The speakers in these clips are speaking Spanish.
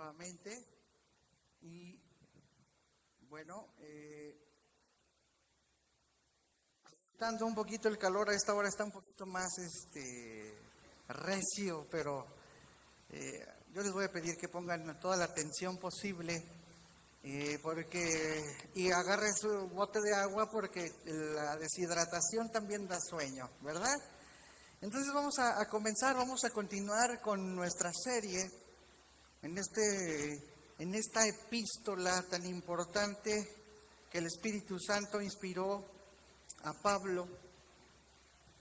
nuevamente. Y bueno, dando un poquito el calor, a esta hora está un poquito más recio, pero yo les voy a pedir que pongan toda la atención posible, y agarren su bote de agua, porque la deshidratación también da sueño, ¿verdad? Entonces vamos a comenzar, vamos a continuar con nuestra serie en esta epístola tan importante que el Espíritu Santo inspiró a Pablo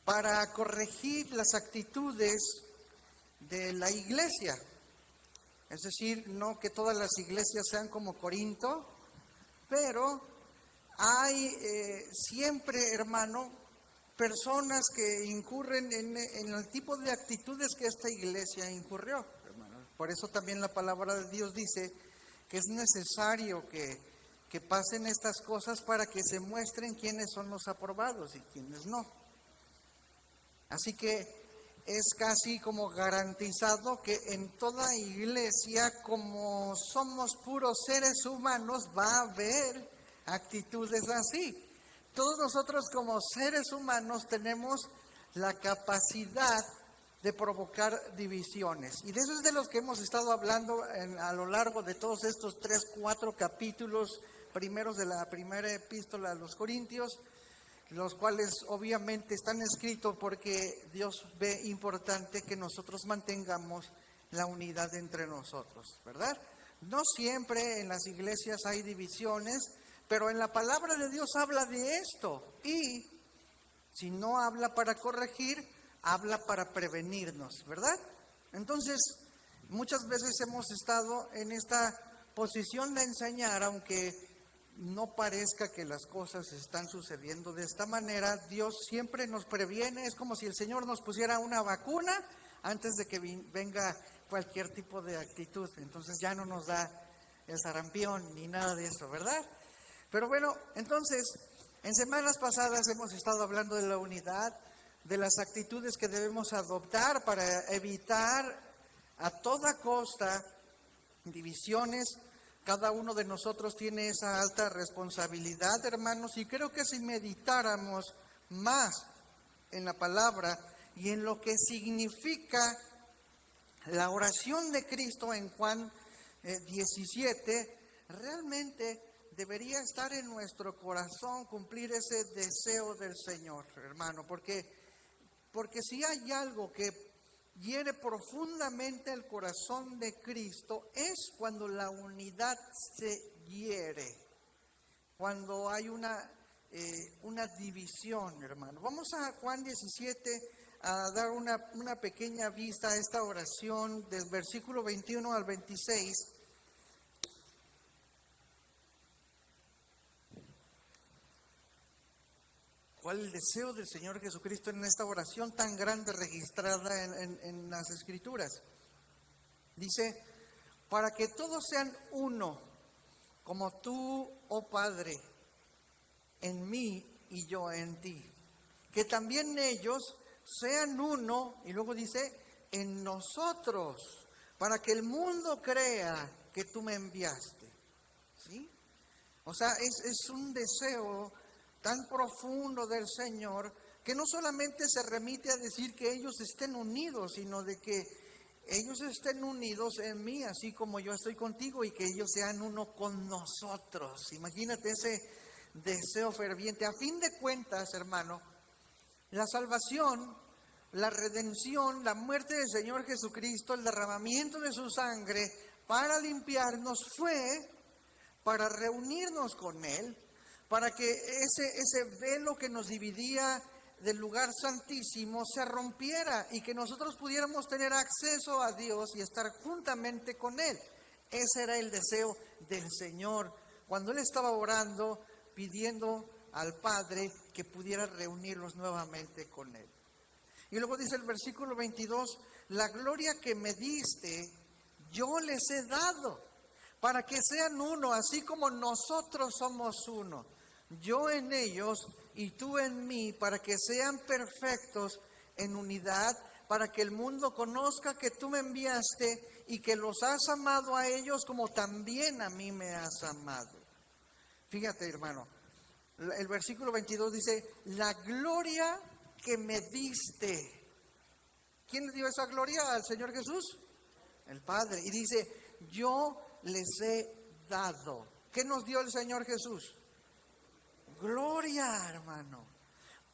para corregir las actitudes de la iglesia. Es decir, no que todas las iglesias sean como Corinto, pero hay siempre, hermano, personas que incurren en el tipo de actitudes que esta iglesia incurrió, hermano. Por eso también la palabra de Dios dice que es necesario que pasen estas cosas para que se muestren quiénes son los aprobados y quiénes no. Así que es casi como garantizado que en toda iglesia, como somos puros seres humanos, va a haber actitudes así. Todos nosotros como seres humanos tenemos la capacidad de provocar divisiones. Y de eso es de los que hemos estado hablando a lo largo de todos estos 3-4 capítulos primeros de la primera epístola a los Corintios, los cuales obviamente están escritos porque Dios ve importante que nosotros mantengamos la unidad entre nosotros, ¿verdad? No siempre en las iglesias hay divisiones, pero en la palabra de Dios habla de esto. Y si no habla para corregir, habla para prevenirnos, ¿verdad? Entonces, muchas veces hemos estado en esta posición de enseñar, aunque no parezca que las cosas están sucediendo de esta manera. Dios siempre nos previene. Es como si el Señor nos pusiera una vacuna antes de que venga cualquier tipo de actitud. Entonces ya no nos da el sarampión ni nada de eso, ¿verdad? Pero bueno, entonces, en semanas pasadas hemos estado hablando de la unidad, de las actitudes que debemos adoptar para evitar a toda costa divisiones. Cada uno de nosotros tiene esa alta responsabilidad, hermanos, y creo que si meditáramos más en la palabra y en lo que significa la oración de Cristo en Juan 17, realmente debería estar en nuestro corazón cumplir ese deseo del Señor, hermano, porque si hay algo que hiere profundamente el corazón de Cristo, es cuando la unidad se hiere, cuando hay una división, hermano. Vamos a Juan 17 a dar una pequeña vista a esta oración del versículo 21 al 26. ¿Cuál es el deseo del Señor Jesucristo en esta oración tan grande registrada en las Escrituras? Dice, para que todos sean uno, como tú, oh Padre, en mí y yo en ti. Que también ellos sean uno, y luego dice, en nosotros, para que el mundo crea que tú me enviaste. ¿Sí? O sea, es un deseo tan profundo del Señor, que no solamente se remite a decir que ellos estén unidos, sino de que ellos estén unidos en mí, así como yo estoy contigo, y que ellos sean uno con nosotros. Imagínate ese deseo ferviente. A fin de cuentas, hermano, la salvación, la redención, la muerte del Señor Jesucristo, el derramamiento de su sangre para limpiarnos fue para reunirnos con Él, para que ese velo que nos dividía del lugar santísimo se rompiera y que nosotros pudiéramos tener acceso a Dios y estar juntamente con Él. Ese era el deseo del Señor cuando Él estaba orando, pidiendo al Padre que pudiera reunirlos nuevamente con Él. Y luego dice el versículo 22, la gloria que me diste, yo les he dado, para que sean uno, así como nosotros somos uno. Yo en ellos y tú en mí, para que sean perfectos en unidad, para que el mundo conozca que tú me enviaste y que los has amado a ellos como también a mí me has amado. Fíjate, hermano, el versículo 22 dice, la gloria que me diste. ¿Quién le dio esa gloria al Señor Jesús? El Padre. Y dice, yo les he dado. ¿Qué nos dio el Señor Jesús? Gloria, hermano.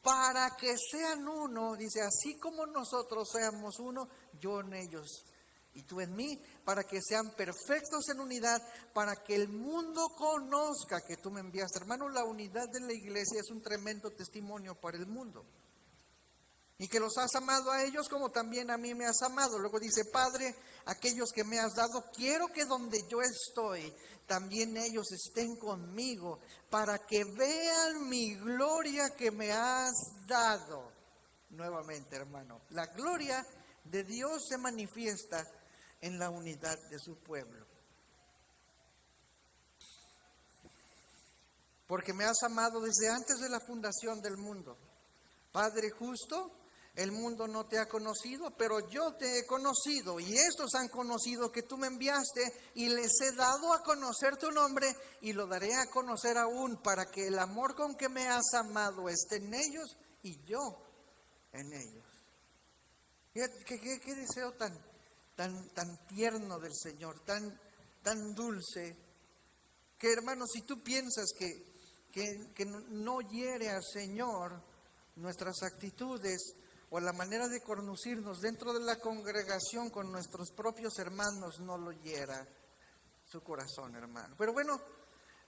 Para que sean uno, dice, así como nosotros seamos uno, yo en ellos y tú en mí, para que sean perfectos en unidad, para que el mundo conozca que tú me enviaste. Hermano, la unidad de la iglesia es un tremendo testimonio para el mundo. Y que los has amado a ellos como también a mí me has amado. Luego dice, Padre, aquellos que me has dado, quiero que donde yo estoy, también ellos estén conmigo, para que vean mi gloria que me has dado. Nuevamente, hermano, la gloria de Dios se manifiesta en la unidad de su pueblo. Porque me has amado desde antes de la fundación del mundo. Padre justo, el mundo no te ha conocido, pero yo te he conocido, y estos han conocido que tú me enviaste, y les he dado a conocer tu nombre, y lo daré a conocer aún, para que el amor con que me has amado esté en ellos, y yo en ellos. Fíjate, qué deseo tan tierno del Señor, tan dulce, que hermano, si tú piensas que no hiere al Señor nuestras actitudes, o la manera de conducirnos dentro de la congregación con nuestros propios hermanos, no lo hiera su corazón, hermano. Pero bueno,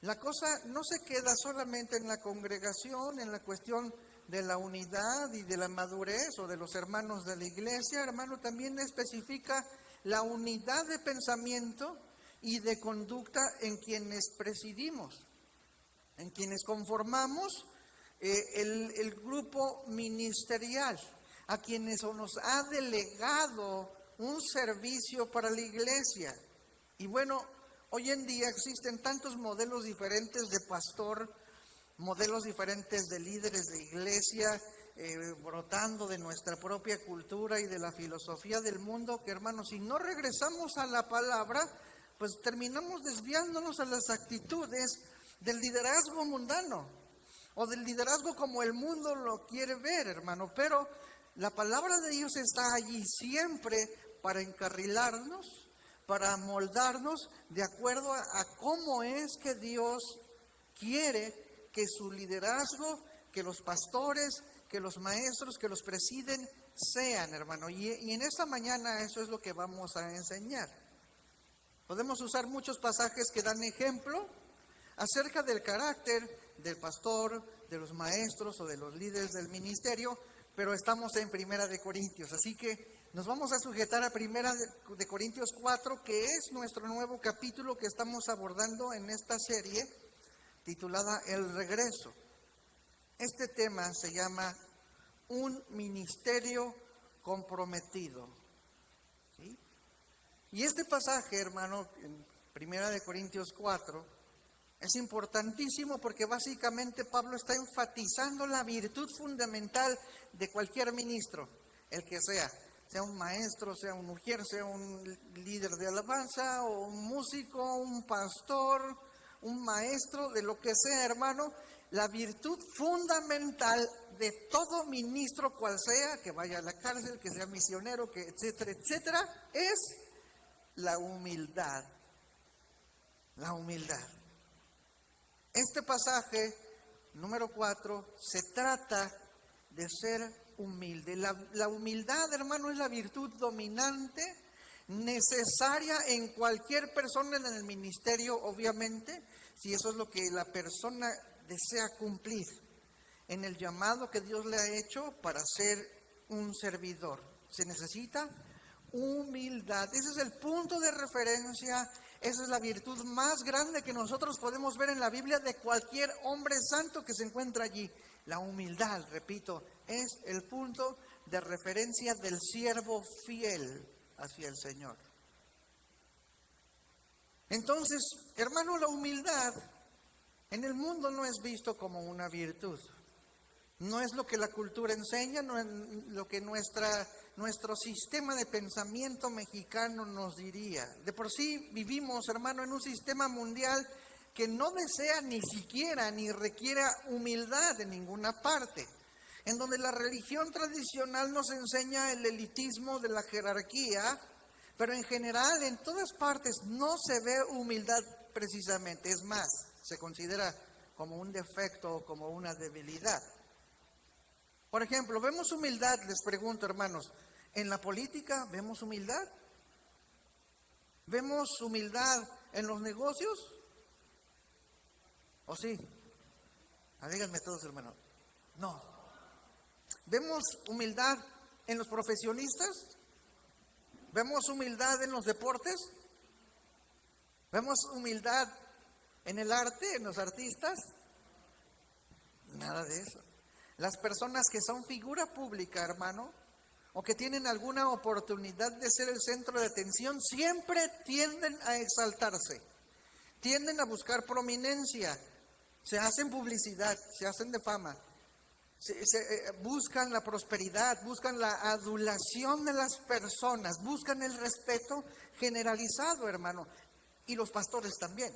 la cosa no se queda solamente en la congregación, en la cuestión de la unidad y de la madurez o de los hermanos de la iglesia, hermano, también especifica la unidad de pensamiento y de conducta en quienes presidimos, en quienes conformamos el grupo ministerial, a quienes nos ha delegado un servicio para la iglesia. Y bueno, hoy en día existen tantos modelos diferentes de pastor, modelos diferentes de líderes de iglesia, brotando de nuestra propia cultura y de la filosofía del mundo, que hermanos, si no regresamos a la palabra, pues terminamos desviándonos a las actitudes del liderazgo mundano, o del liderazgo como el mundo lo quiere ver, hermano. Pero la palabra de Dios está allí siempre para encarrilarnos, para moldarnos de acuerdo a cómo es que Dios quiere que su liderazgo, que los pastores, que los maestros, que los presiden sean, hermano. Y en esta mañana eso es lo que vamos a enseñar. Podemos usar muchos pasajes que dan ejemplo acerca del carácter del pastor, de los maestros o de los líderes del ministerio, pero estamos en Primera de Corintios, así que nos vamos a sujetar a Primera de Corintios 4, que es nuestro nuevo capítulo que estamos abordando en esta serie titulada El Regreso. Este tema se llama Un ministerio comprometido. ¿Sí? Y este pasaje, hermano, en Primera de Corintios 4, es importantísimo porque básicamente Pablo está enfatizando la virtud fundamental de cualquier ministro, el que sea un maestro, sea una mujer, sea un líder de alabanza, o un músico, un pastor, un maestro, de lo que sea, hermano. La virtud fundamental de todo ministro, cual sea, que vaya a la cárcel, que sea misionero, que etcétera, etcétera, es la humildad. La humildad. Este pasaje, número 4, se trata de ser humilde. La humildad, hermano, es la virtud dominante, necesaria en cualquier persona en el ministerio, obviamente, si eso es lo que la persona desea cumplir, en el llamado que Dios le ha hecho para ser un servidor. Se necesita humildad. Ese es el punto de referencia. Esa es la virtud más grande que nosotros podemos ver en la Biblia de cualquier hombre santo que se encuentra allí. La humildad, repito, es el punto de referencia del siervo fiel hacia el Señor. Entonces, hermano, la humildad en el mundo no es visto como una virtud. No es lo que la cultura enseña, no es lo que nuestra nuestro sistema de pensamiento mexicano nos diría. De por sí vivimos, hermano, en un sistema mundial que no desea ni siquiera ni requiere humildad de ninguna parte, en donde la religión tradicional nos enseña el elitismo de la jerarquía, pero en general en todas partes no se ve humildad precisamente, es más, se considera como un defecto o como una debilidad. Por ejemplo, ¿vemos humildad? Les pregunto, hermanos, ¿en la política vemos humildad? ¿Vemos humildad en los negocios? ¿O sí? Díganme todos, hermanos. No. ¿Vemos humildad en los profesionistas? ¿Vemos humildad en los deportes? ¿Vemos humildad en el arte, en los artistas? Nada de eso. Las personas que son figura pública, hermano, o que tienen alguna oportunidad de ser el centro de atención, siempre tienden a exaltarse, tienden a buscar prominencia, se hacen publicidad, se hacen de fama, buscan la prosperidad, buscan la adulación de las personas, buscan el respeto generalizado, hermano, y los pastores también.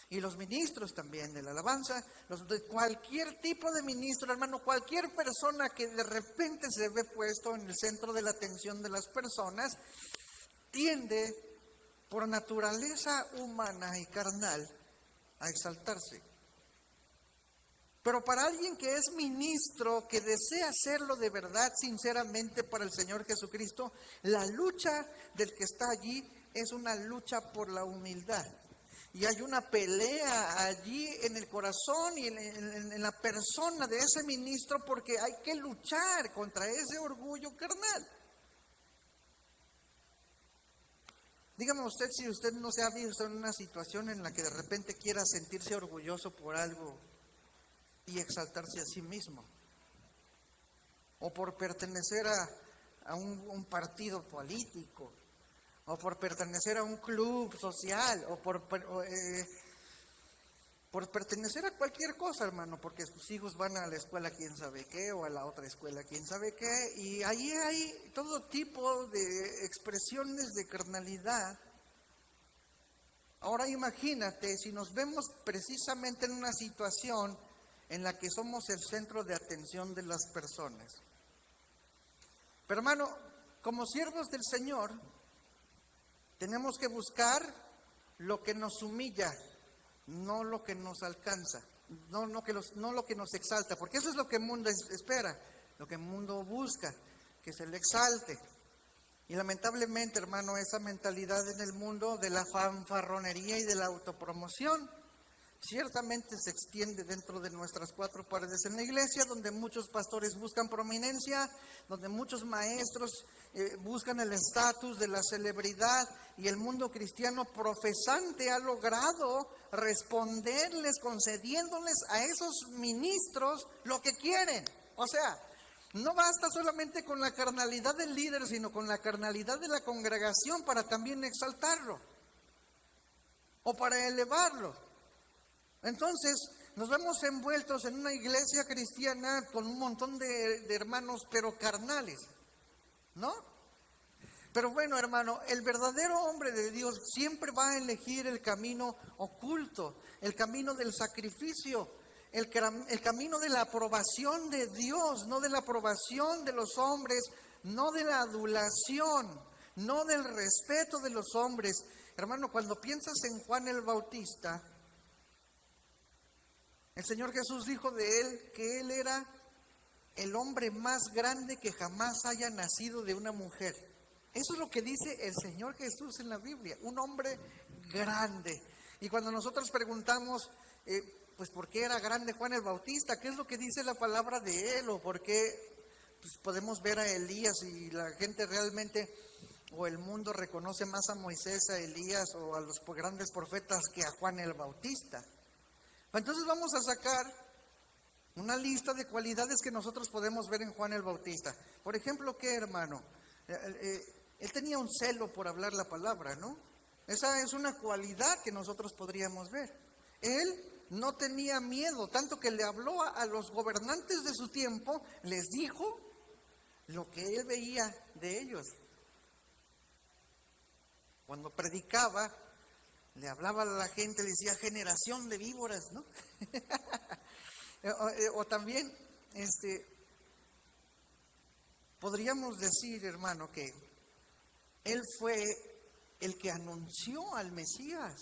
Y los ministros también de la alabanza, de cualquier tipo de ministro, hermano, cualquier persona que de repente se ve puesto en el centro de la atención de las personas, tiende por naturaleza humana y carnal a exaltarse. Pero para alguien que es ministro, que desea hacerlo de verdad, sinceramente para el Señor Jesucristo, la lucha del que está allí es una lucha por la humildad. Y hay una pelea allí en el corazón y en la persona de ese ministro, porque hay que luchar contra ese orgullo carnal. Dígame usted si usted no se ha visto en una situación en la que de repente quiera sentirse orgulloso por algo y exaltarse a sí mismo, o por pertenecer a un partido político, o por pertenecer a un club social, o por pertenecer a cualquier cosa, hermano, porque sus hijos van a la escuela quién sabe qué, o a la otra escuela quién sabe qué, y allí hay todo tipo de expresiones de carnalidad. Ahora imagínate si nos vemos precisamente en una situación en la que somos el centro de atención de las personas. Pero hermano, como siervos del Señor, tenemos que buscar lo que nos humilla, no lo que nos alcanza, no lo que nos exalta, porque eso es lo que el mundo espera, lo que el mundo busca, que se le exalte. Y lamentablemente, hermano, esa mentalidad en el mundo de la fanfarronería y de la autopromoción ciertamente se extiende dentro de nuestras cuatro paredes en la iglesia, donde muchos pastores buscan prominencia, donde muchos maestros buscan el estatus de la celebridad, y el mundo cristiano profesante ha logrado responderles, concediéndoles a esos ministros lo que quieren. O sea, no basta solamente con la carnalidad del líder, sino con la carnalidad de la congregación para también exaltarlo o para elevarlo. Entonces, nos vemos envueltos en una iglesia cristiana con un montón de hermanos, pero carnales, ¿no? Pero bueno, hermano, el verdadero hombre de Dios siempre va a elegir el camino oculto, el camino del sacrificio, el camino de la aprobación de Dios, no de la aprobación de los hombres, no de la adulación, no del respeto de los hombres. Hermano, cuando piensas en Juan el Bautista, el Señor Jesús dijo de él que él era el hombre más grande que jamás haya nacido de una mujer. Eso es lo que dice el Señor Jesús en la Biblia, un hombre grande. Y cuando nosotros preguntamos, pues ¿por qué era grande Juan el Bautista? ¿Qué es lo que dice la palabra de él? ¿O por qué pues, podemos ver a Elías y la gente realmente, o el mundo reconoce más a Moisés, a Elías o a los grandes profetas que a Juan el Bautista? Entonces vamos a sacar una lista de cualidades que nosotros podemos ver en Juan el Bautista. Por ejemplo, ¿qué, hermano? Él tenía un celo por hablar la palabra, ¿no? Esa es una cualidad que nosotros podríamos ver. Él no tenía miedo, tanto que le habló a los gobernantes de su tiempo, les dijo lo que él veía de ellos. Cuando predicaba, le hablaba a la gente, le decía generación de víboras, ¿no? o también, podríamos decir, hermano, que él fue el que anunció al Mesías.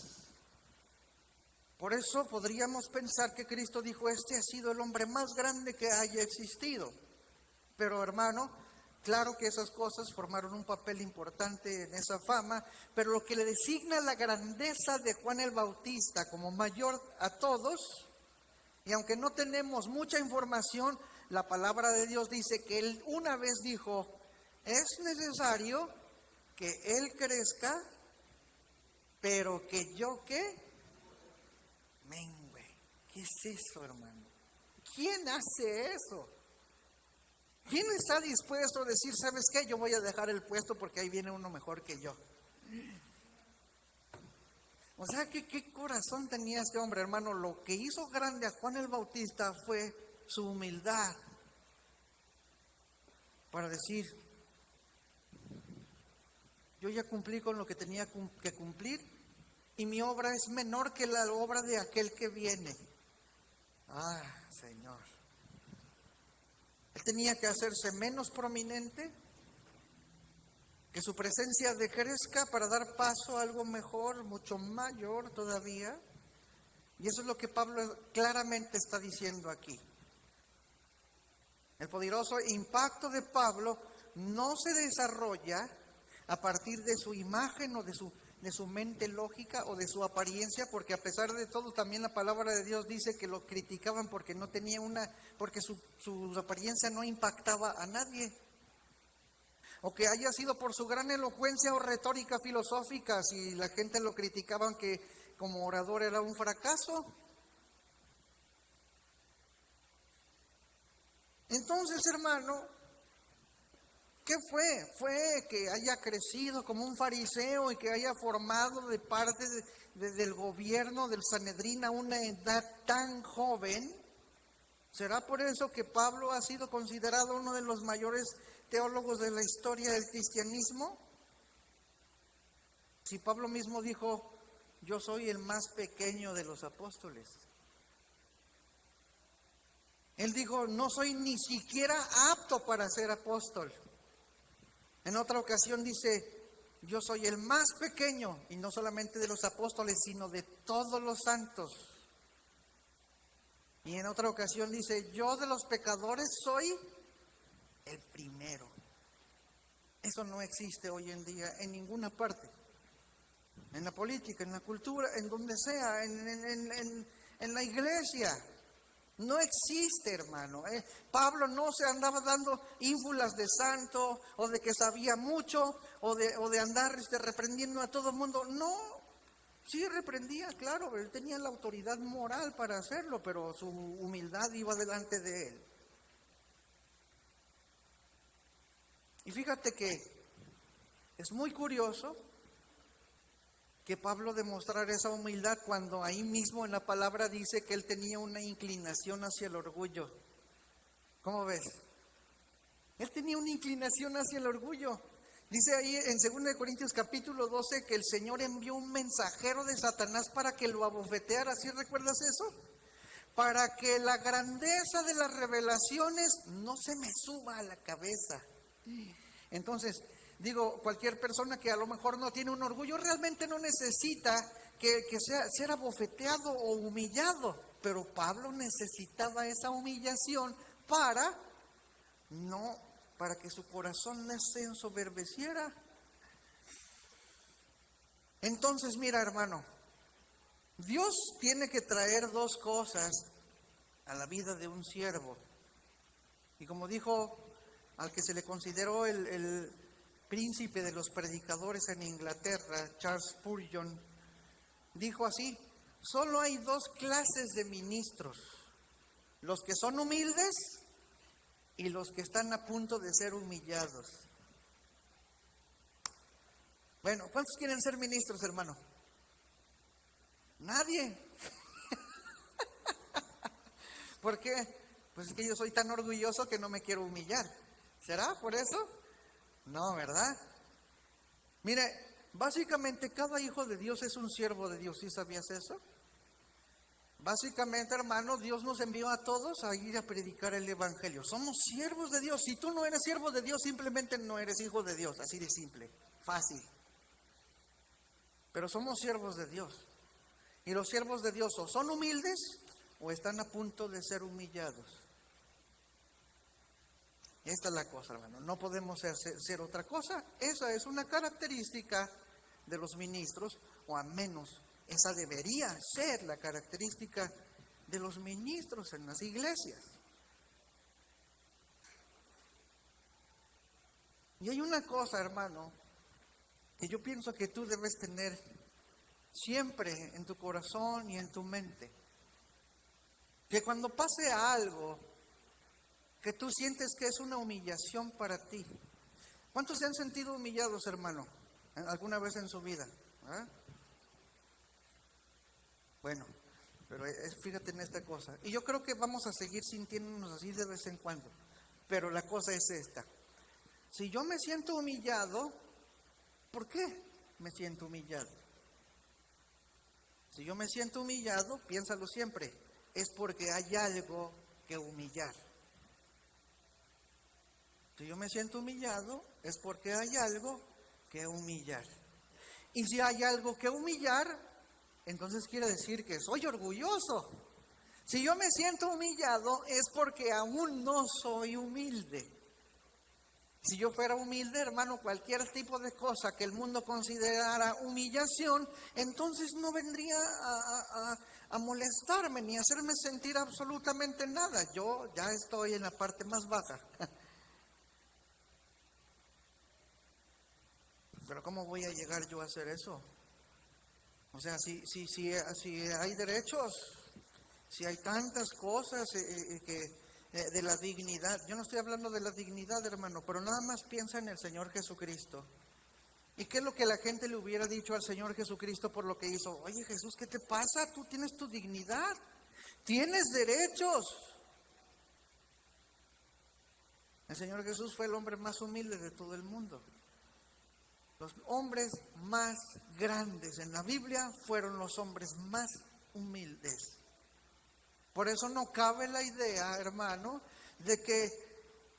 Por eso podríamos pensar que Cristo dijo, este ha sido el hombre más grande que haya existido. Pero hermano, claro que esas cosas formaron un papel importante en esa fama, pero lo que le designa la grandeza de Juan el Bautista como mayor a todos, y aunque no tenemos mucha información, la palabra de Dios dice que él una vez dijo, es necesario que él crezca, pero que yo, ¿qué? Mengue. ¿Qué es eso, hermano? ¿Quién hace eso? ¿Quién está dispuesto a decir, sabes qué? Yo voy a dejar el puesto porque ahí viene uno mejor que yo. O sea, ¿qué corazón tenía este hombre, hermano? Lo que hizo grande a Juan el Bautista fue su humildad. Para decir, yo ya cumplí con lo que tenía que cumplir y mi obra es menor que la obra de aquel que viene. Ah, Señor. Él tenía que hacerse menos prominente, que su presencia decrezca para dar paso a algo mejor, mucho mayor todavía. Y eso es lo que Pablo claramente está diciendo aquí. El poderoso impacto de Pablo no se desarrolla a partir de su imagen o de su mente lógica o de su apariencia, porque a pesar de todo también la palabra de Dios dice que lo criticaban porque no tenía porque su apariencia no impactaba a nadie. O que haya sido por su gran elocuencia o retórica filosófica, si la gente lo criticaban que como orador era un fracaso. Entonces, hermano, ¿qué fue? Fue que haya crecido como un fariseo y que haya formado de parte del gobierno del Sanedrín a una edad tan joven. ¿Será por eso que Pablo ha sido considerado uno de los mayores teólogos de la historia del cristianismo? Si Pablo mismo dijo, yo soy el más pequeño de los apóstoles. Él dijo, no soy ni siquiera apto para ser apóstol. En otra ocasión dice, yo soy el más pequeño, y no solamente de los apóstoles, sino de todos los santos. Y en otra ocasión dice, yo de los pecadores soy el primero. Eso no existe hoy en día en ninguna parte. En la política, en la cultura, en donde sea, en la iglesia. No existe, hermano. Pablo no se andaba dando ínfulas de santo o de que sabía mucho o de andar reprendiendo a todo el mundo. No, sí reprendía, claro, él tenía la autoridad moral para hacerlo, pero su humildad iba delante de él. Y fíjate que es muy curioso que Pablo demostrara esa humildad cuando ahí mismo en la palabra dice que él tenía una inclinación hacia el orgullo. ¿Cómo ves? Él tenía una inclinación hacia el orgullo. Dice ahí en 2 Corintios capítulo 12 que el Señor envió un mensajero de Satanás para que lo abofeteara. ¿Sí recuerdas eso? Para que la grandeza de las revelaciones no se me suba a la cabeza. Entonces, digo, cualquier persona que a lo mejor no tiene un orgullo realmente no necesita que ser abofeteado o humillado. Pero Pablo necesitaba esa humillación para que su corazón no se ensoberbeciera. Entonces, mira, hermano, Dios tiene que traer dos cosas a la vida de un siervo. Y como dijo al que se le consideró el príncipe de los predicadores en Inglaterra, Charles Spurgeon, dijo así: solo hay dos clases de ministros, los que son humildes y los que están a punto de ser humillados. Bueno, ¿cuántos quieren ser ministros, hermano? Nadie. ¿Por qué? Pues es que yo soy tan orgulloso que no me quiero humillar. ¿Será por eso? No, ¿verdad? Mire, básicamente cada hijo de Dios es un siervo de Dios. ¿Sí sabías eso? Básicamente, hermano, Dios nos envió a todos a ir a predicar el evangelio. Somos siervos de Dios. Si tú no eres siervo de Dios, simplemente no eres hijo de Dios. Así de simple, fácil. Pero somos siervos de Dios. Y los siervos de Dios o son humildes o están a punto de ser humillados. Esta es la cosa, hermano. No podemos hacer otra cosa. Esa es una característica de los ministros, o al menos esa debería ser la característica de los ministros en las iglesias. Y hay una cosa, hermano, que yo pienso que tú debes tener siempre en tu corazón y en tu mente. Que cuando pase algo que tú sientes que es una humillación para ti. ¿Cuántos se han sentido humillados, hermano, alguna vez en su vida? ¿Ah? Bueno, pero fíjate en esta cosa. Y yo creo que vamos a seguir sintiéndonos así de vez en cuando. Pero la cosa es esta. Si yo me siento humillado, ¿por qué me siento humillado? Si yo me siento humillado, piénsalo siempre, es porque hay algo que humillar. Si yo me siento humillado, es porque hay algo que humillar. Y si hay algo que humillar, entonces quiere decir que soy orgulloso. Si yo me siento humillado, es porque aún no soy humilde. Si yo fuera humilde, hermano, cualquier tipo de cosa que el mundo considerara humillación, entonces no vendría a molestarme ni a hacerme sentir absolutamente nada. Yo ya estoy en la parte más baja. Pero ¿cómo voy a llegar yo a hacer eso? O sea, si hay derechos, si hay tantas cosas de la dignidad. Yo no estoy hablando de la dignidad, hermano, pero nada más piensa en el Señor Jesucristo. ¿Y qué es lo que la gente le hubiera dicho al Señor Jesucristo por lo que hizo? Oye, Jesús, ¿qué te pasa? Tú tienes tu dignidad, tienes derechos. El Señor Jesús fue el hombre más humilde de todo el mundo. Los hombres más grandes en la Biblia fueron los hombres más humildes. Por eso no cabe la idea, hermano, de que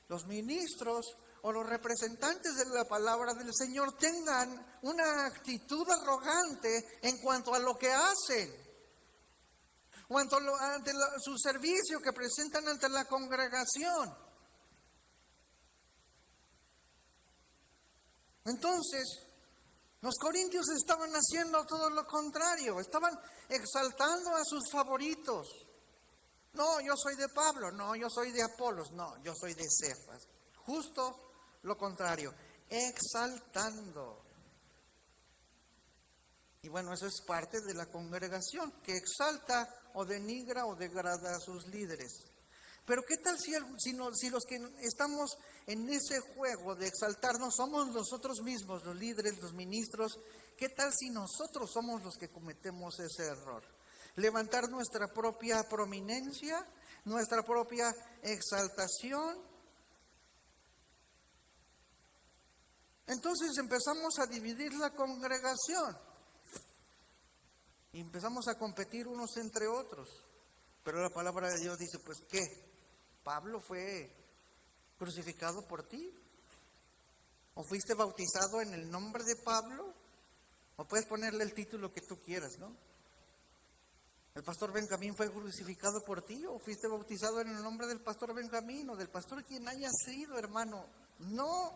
los ministros o los representantes de la palabra del Señor tengan una actitud arrogante en cuanto a lo que hacen, o ante su servicio que presentan ante la congregación. Entonces, los corintios estaban haciendo todo lo contrario, estaban exaltando a sus favoritos. No, yo soy de Pablo, no, yo soy de Apolos, no, yo soy de Cefas. Justo lo contrario, exaltando. Y bueno, eso es parte de la congregación, que exalta o denigra o degrada a sus líderes. Pero ¿qué tal si los que estamos en ese juego de exaltarnos somos nosotros mismos, los líderes, los ministros? ¿Qué tal si nosotros somos los que cometemos ese error? Levantar nuestra propia prominencia, nuestra propia exaltación. Entonces empezamos a dividir la congregación y empezamos a competir unos entre otros. Pero la palabra de Dios dice, pues ¿qué? ¿Pablo fue crucificado por ti? ¿O fuiste bautizado en el nombre de Pablo? O puedes ponerle el título que tú quieras, ¿no? ¿El pastor Benjamín fue crucificado por ti? ¿O fuiste bautizado en el nombre del pastor Benjamín o del pastor quien haya sido, hermano? No.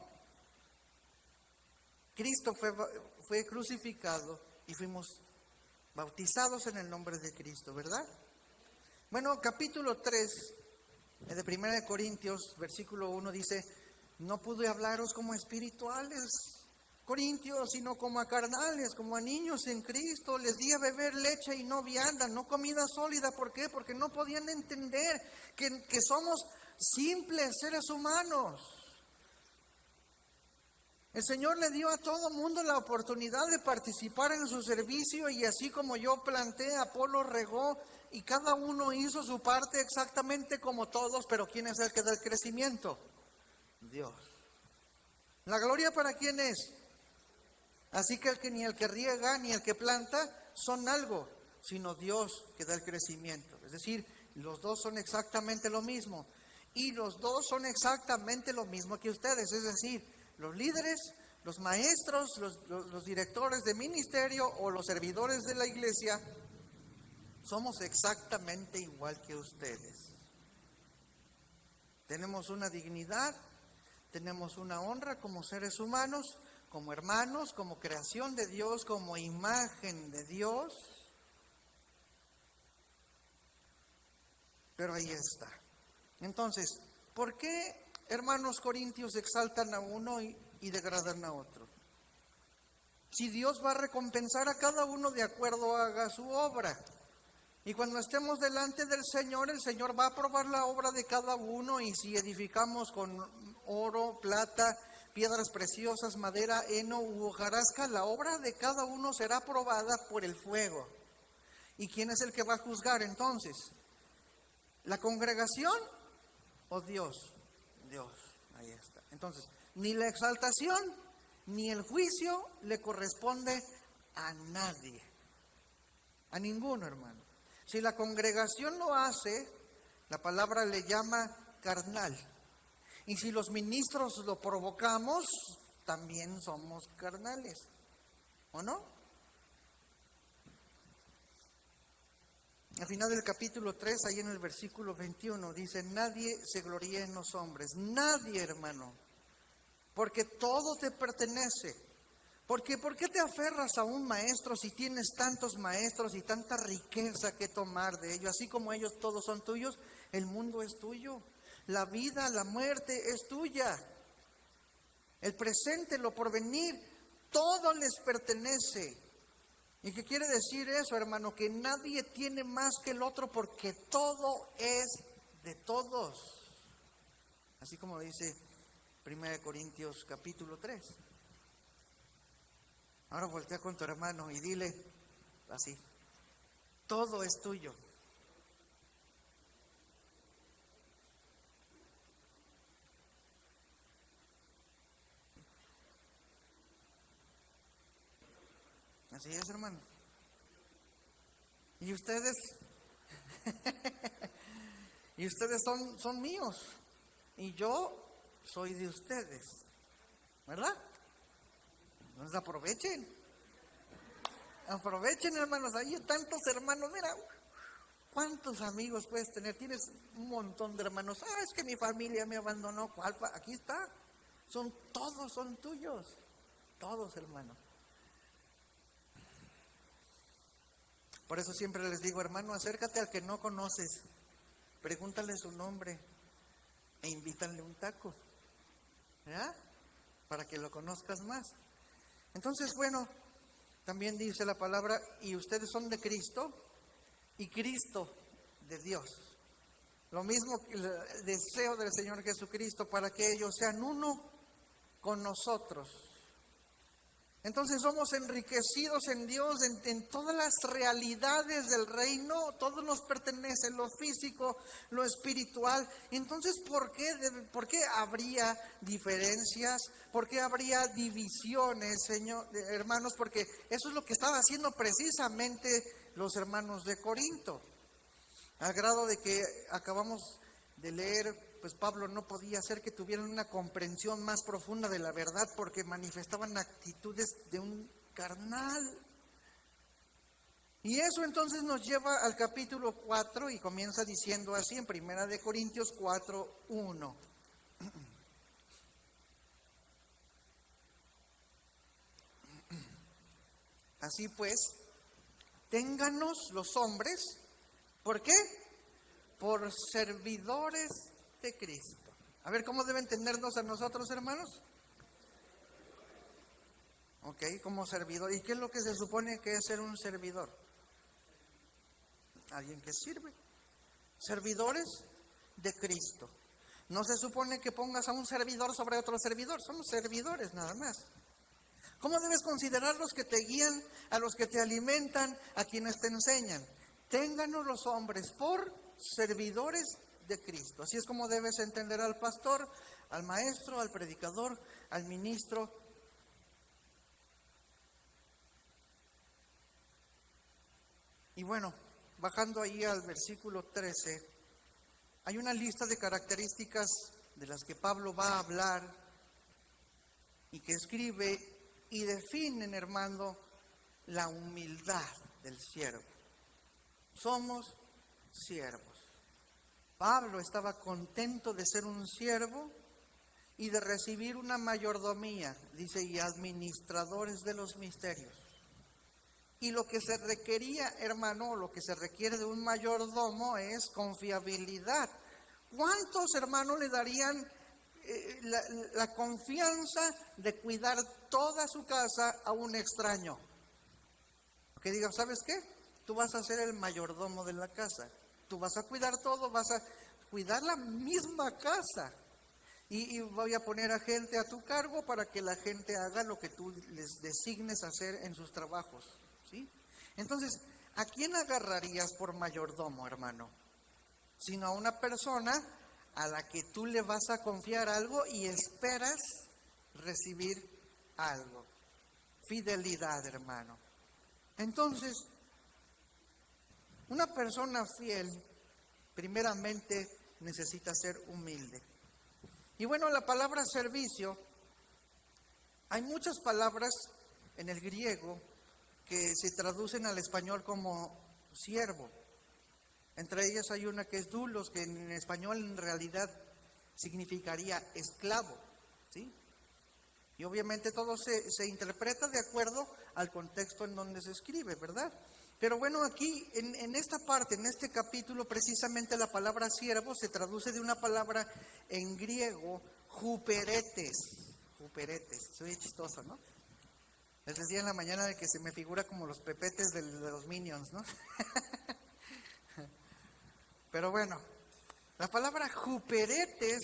Cristo fue crucificado y fuimos bautizados en el nombre de Cristo, ¿verdad? Bueno, capítulo 3 de 1 Corintios, versículo 1 dice, no pude hablaros como espirituales, corintios, sino como a carnales, como a niños en Cristo. Les di a beber leche y no vianda, no comida sólida. ¿Por qué? Porque no podían entender que somos simples seres humanos. El Señor le dio a todo mundo la oportunidad de participar en su servicio, y así como yo planté, Apolo regó, y cada uno hizo su parte exactamente como todos, pero ¿quién es el que da el crecimiento? Dios. ¿La gloria para quién es? Así que ni el que riega ni el que planta son algo, sino Dios que da el crecimiento. Es decir, los dos son exactamente lo mismo. Y los dos son exactamente lo mismo que ustedes. Es decir, los líderes, los maestros, los directores de ministerio o los servidores de la iglesia, somos exactamente igual que ustedes. Tenemos una dignidad, tenemos una honra como seres humanos, como hermanos, como creación de Dios, como imagen de Dios. Pero ahí está. Entonces, ¿por qué, hermanos corintios, exaltan a uno y degradan a otro? Si Dios va a recompensar a cada uno de acuerdo haga su obra. Y cuando estemos delante del Señor, el Señor va a aprobar la obra de cada uno. Y si edificamos con oro, plata, piedras preciosas, madera, heno u hojarasca, la obra de cada uno será aprobada por el fuego. ¿Y quién es el que va a juzgar entonces? ¿La congregación o Dios? Dios, ahí está. Entonces, ni la exaltación ni el juicio le corresponde a nadie, a ninguno, hermano. Si la congregación lo hace, la palabra le llama carnal. Y si los ministros lo provocamos, también somos carnales, ¿o no? Al final del capítulo 3, ahí en el versículo 21, dice: nadie se gloríe en los hombres, nadie, hermano, porque todo te pertenece. Porque ¿por qué te aferras a un maestro si tienes tantos maestros y tanta riqueza que tomar de ellos? Así como ellos todos son tuyos, el mundo es tuyo. La vida, la muerte es tuya. El presente, lo porvenir, todo les pertenece. ¿Y qué quiere decir eso, hermano? Que nadie tiene más que el otro porque todo es de todos. Así como dice 1 Corintios capítulo 3. Ahora voltea con tu hermano y dile así: todo es tuyo. Así es, hermano. Y ustedes, y ustedes son míos. Y yo soy de ustedes. ¿Verdad? Entonces aprovechen. Aprovechen, hermanos. Hay tantos hermanos. Mira, ¿cuántos amigos puedes tener? Tienes un montón de hermanos. Es que mi familia me abandonó. ¿Cuál? Aquí está. Todos son tuyos. Todos, hermano. Por eso siempre les digo, hermano, acércate al que no conoces, pregúntale su nombre e invítale un taco, ¿verdad? Para que lo conozcas más. Entonces, bueno, también dice la palabra: y ustedes son de Cristo y Cristo de Dios. Lo mismo que el deseo del Señor Jesucristo, para que ellos sean uno con nosotros. Entonces somos enriquecidos en Dios, en todas las realidades del reino. Todo nos pertenece, lo físico, lo espiritual. Entonces, ¿por qué habría diferencias? ¿Por qué habría divisiones, hermanos? Porque eso es lo que estaban haciendo precisamente los hermanos de Corinto. Al grado de que acabamos de leer, pues Pablo no podía hacer que tuvieran una comprensión más profunda de la verdad, porque manifestaban actitudes de un carnal. Y eso entonces nos lleva al capítulo 4 y comienza diciendo así en 1 Corintios 4:1. Así pues, téngannos los hombres, ¿por qué? Por servidores de Cristo. A ver, ¿cómo deben entendernos a nosotros, hermanos? Ok, como servidor. ¿Y qué es lo que se supone que es ser un servidor? Alguien que sirve. Servidores de Cristo. No se supone que pongas a un servidor sobre otro servidor, somos servidores nada más. ¿Cómo debes considerar los que te guían, a los que te alimentan, a quienes te enseñan? Ténganos los hombres por servidores de Cristo. Así es como debes entender al pastor, al maestro, al predicador, al ministro. Y bueno, bajando ahí al versículo 13, hay una lista de características de las que Pablo va a hablar y que escribe y definen, hermano, la humildad del siervo. Somos siervos. Pablo estaba contento de ser un siervo y de recibir una mayordomía, dice, y administradores de los misterios. Y lo que se requería, hermano, lo que se requiere de un mayordomo es confiabilidad. ¿Cuántos, hermanos, le darían la confianza de cuidar toda su casa a un extraño? Que diga, ¿sabes qué? Tú vas a ser el mayordomo de la casa. Tú vas a cuidar todo, vas a cuidar la misma casa. Y voy a poner a gente a tu cargo para que la gente haga lo que tú les designes hacer en sus trabajos. ¿Sí? Entonces, ¿a quién agarrarías por mayordomo, hermano? Sino a una persona a la que tú le vas a confiar algo y esperas recibir algo. Fidelidad, hermano. Entonces, una persona fiel, primeramente, necesita ser humilde. Y bueno, la palabra servicio, hay muchas palabras en el griego que se traducen al español como siervo. Entre ellas hay una que es doulos, que en español en realidad significaría esclavo, ¿sí? Y obviamente todo se interpreta de acuerdo al contexto en donde se escribe, ¿verdad? Pero bueno, aquí en esta parte, en este capítulo, precisamente la palabra siervo se traduce de una palabra en griego, huperetes. Huperetes, soy chistoso, ¿no? Les decía en la mañana de que se me figura como los pepetes de los Minions, ¿no? Pero bueno, la palabra huperetes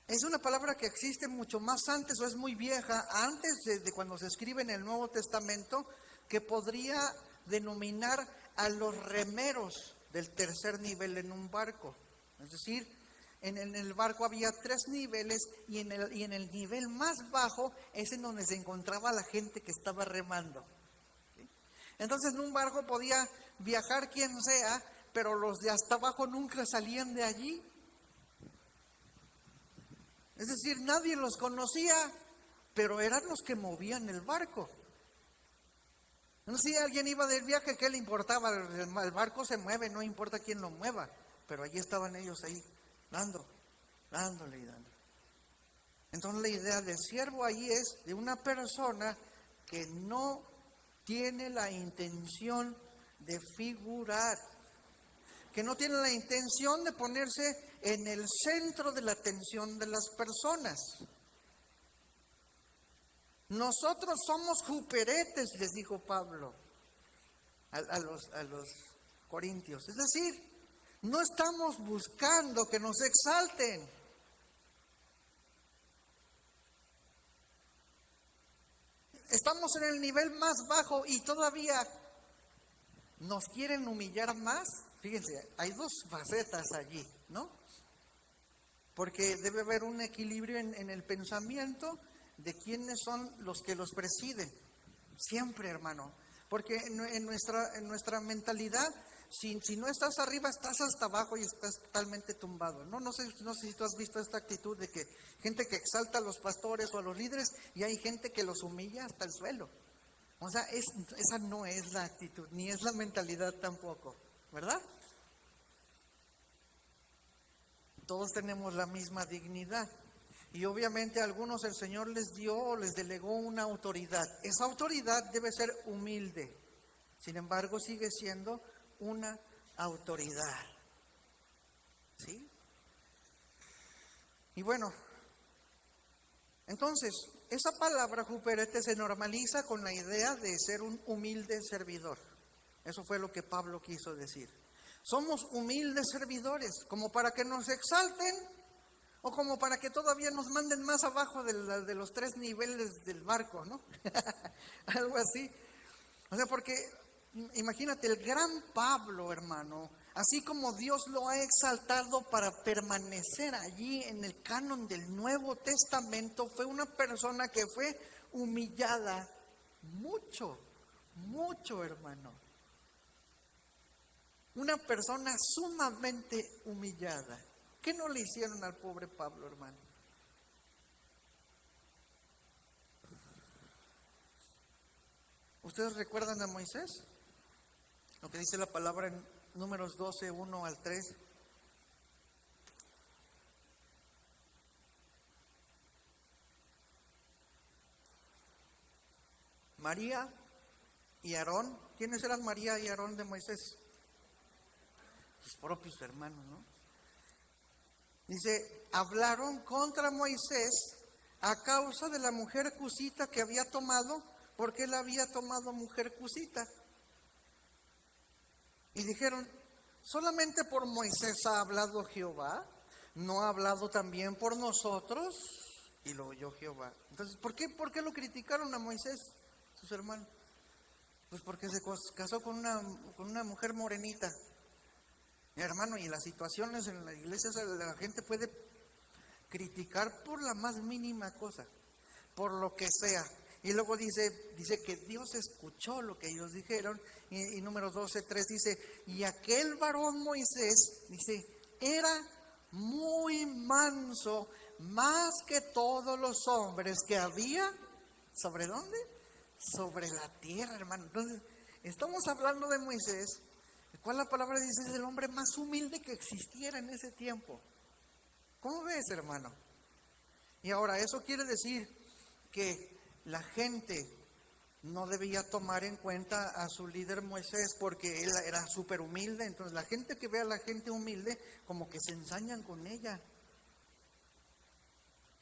es una palabra que existe mucho más antes, o es muy vieja, antes de cuando se escribe en el Nuevo Testamento, que podría denominar a los remeros del tercer nivel en un barco. Es decir, en el barco había 3 niveles y en el nivel más bajo es en donde se encontraba la gente que estaba remando. ¿Sí? Entonces en un barco podía viajar quien sea, pero los de hasta abajo nunca salían de allí. Es decir, nadie los conocía, pero eran los que movían el barco. No sé si alguien iba del viaje, ¿qué le importaba? El barco se mueve, no importa quién lo mueva. Pero allí estaban ellos ahí, dándole y dándole. Entonces la idea de siervo ahí es de una persona que no tiene la intención de figurar, que no tiene la intención de ponerse en el centro de la atención de las personas. Nosotros somos huperetes, les dijo Pablo a los corintios. Es decir, no estamos buscando que nos exalten. Estamos en el nivel más bajo y todavía nos quieren humillar más. Fíjense, hay 2 facetas allí, ¿no? Porque debe haber un equilibrio en el pensamiento de quiénes son los que los presiden. Siempre, hermano. Porque en nuestra mentalidad, si no estás arriba, estás hasta abajo y estás totalmente tumbado. No sé si tú has visto esta actitud de que gente que exalta a los pastores o a los líderes y hay gente que los humilla hasta el suelo. O sea, esa no es la actitud, ni es la mentalidad tampoco, ¿verdad? Todos tenemos la misma dignidad. Y obviamente a algunos el Señor les dio o les delegó una autoridad. Esa autoridad debe ser humilde. Sin embargo, sigue siendo una autoridad. ¿Sí? Y bueno, entonces, esa palabra huperete se normaliza con la idea de ser un humilde servidor. Eso fue lo que Pablo quiso decir. Somos humildes servidores, como para que nos exalten o como para que todavía nos manden más abajo de los 3 niveles del barco, ¿no? Algo así. O sea, porque imagínate, el gran Pablo, hermano, así como Dios lo ha exaltado para permanecer allí en el canon del Nuevo Testamento, fue una persona que fue humillada mucho, mucho, hermano. Una persona sumamente humillada. ¿Qué no le hicieron al pobre Pablo, hermano? ¿Ustedes recuerdan a Moisés? Lo que dice la palabra en Números 12, 1 al 3. María y Aarón. ¿Quiénes eran María y Aarón de Moisés? Sus propios hermanos, ¿no? Dice, hablaron contra Moisés a causa de la mujer cusita que había tomado, porque él había tomado mujer cusita. Y dijeron, ¿solamente por Moisés ha hablado Jehová? ¿No ha hablado también por nosotros? Y lo oyó Jehová. Entonces, ¿por qué lo criticaron a Moisés, sus hermanos? Pues porque se casó con una mujer morenita. Mi hermano, y las situaciones en la iglesia, la gente puede criticar por la más mínima cosa, por lo que sea. Y luego dice que Dios escuchó lo que ellos dijeron. Y Números 12, 3 dice, y aquel varón Moisés, dice, era muy manso, más que todos los hombres que había, ¿sobre dónde? Sobre la tierra, hermano. Entonces, estamos hablando de Moisés, el cual la palabra dice es el hombre más humilde que existiera en ese tiempo. ¿Cómo ves, hermano? Y ahora, eso quiere decir que la gente no debía tomar en cuenta a su líder Moisés porque él era súper humilde. Entonces la gente que ve a la gente humilde como que se ensañan con ella,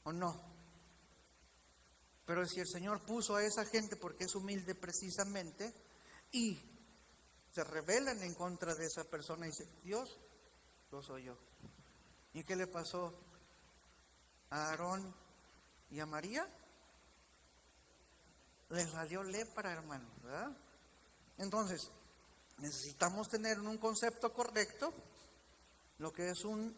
¿o no? Pero si el Señor puso a esa gente porque es humilde precisamente y se rebelan en contra de esa persona y dice, Dios los oyó. ¿Y qué le pasó a Aarón y a María? Les salió lepra, hermano, ¿verdad? Entonces, necesitamos tener un concepto correcto lo que es un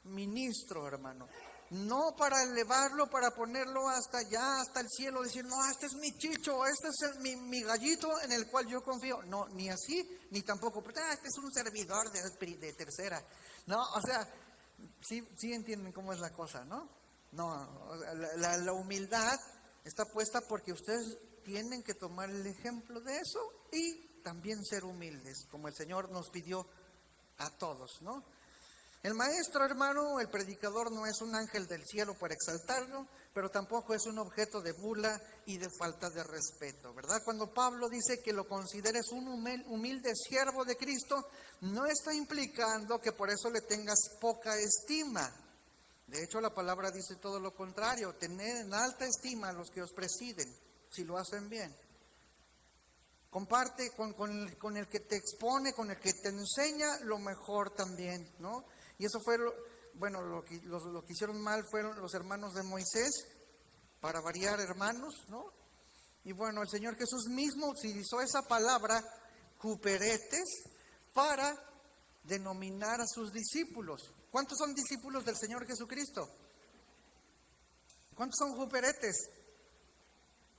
ministro, hermano. No para elevarlo, para ponerlo hasta allá, hasta el cielo, decir, no, este es mi chicho, este es mi gallito en el cual yo confío. No, ni así, ni tampoco, este es un servidor de tercera. No, o sea, sí entienden cómo es la cosa, ¿no? No, la humildad está puesta porque ustedes tienen que tomar el ejemplo de eso y también ser humildes, como el Señor nos pidió a todos, ¿no? El maestro, hermano, el predicador no es un ángel del cielo para exaltarlo, pero tampoco es un objeto de burla y de falta de respeto, ¿verdad? Cuando Pablo dice que lo consideres un humilde siervo de Cristo, no está implicando que por eso le tengas poca estima. De hecho, la palabra dice todo lo contrario, tener en alta estima a los que os presiden, si lo hacen bien. Comparte con el que te expone, con el que te enseña lo mejor también, ¿no? Y eso fue, lo que hicieron mal fueron los hermanos de Moisés, para variar, hermanos, ¿no? Y bueno, el Señor Jesús mismo utilizó esa palabra, juperetes, para denominar a sus discípulos. ¿Cuántos son discípulos del Señor Jesucristo? ¿Cuántos son juperetes?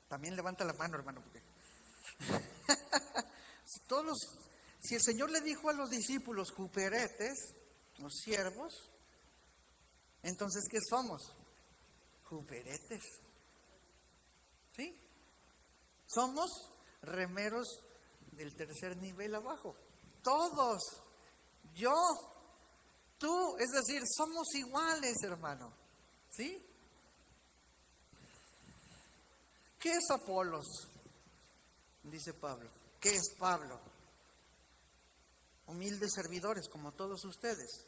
También levanta la mano, hermano. Porque si el Señor le dijo a los discípulos juperetes, los siervos, entonces ¿qué somos? Juperetes. ¿Sí? Somos remeros del tercer nivel abajo. Todos. Yo, tú, es decir, somos iguales, hermano. ¿Sí? ¿Qué es Apolos? Dice Pablo. ¿Qué es Pablo? Humildes servidores, como todos ustedes.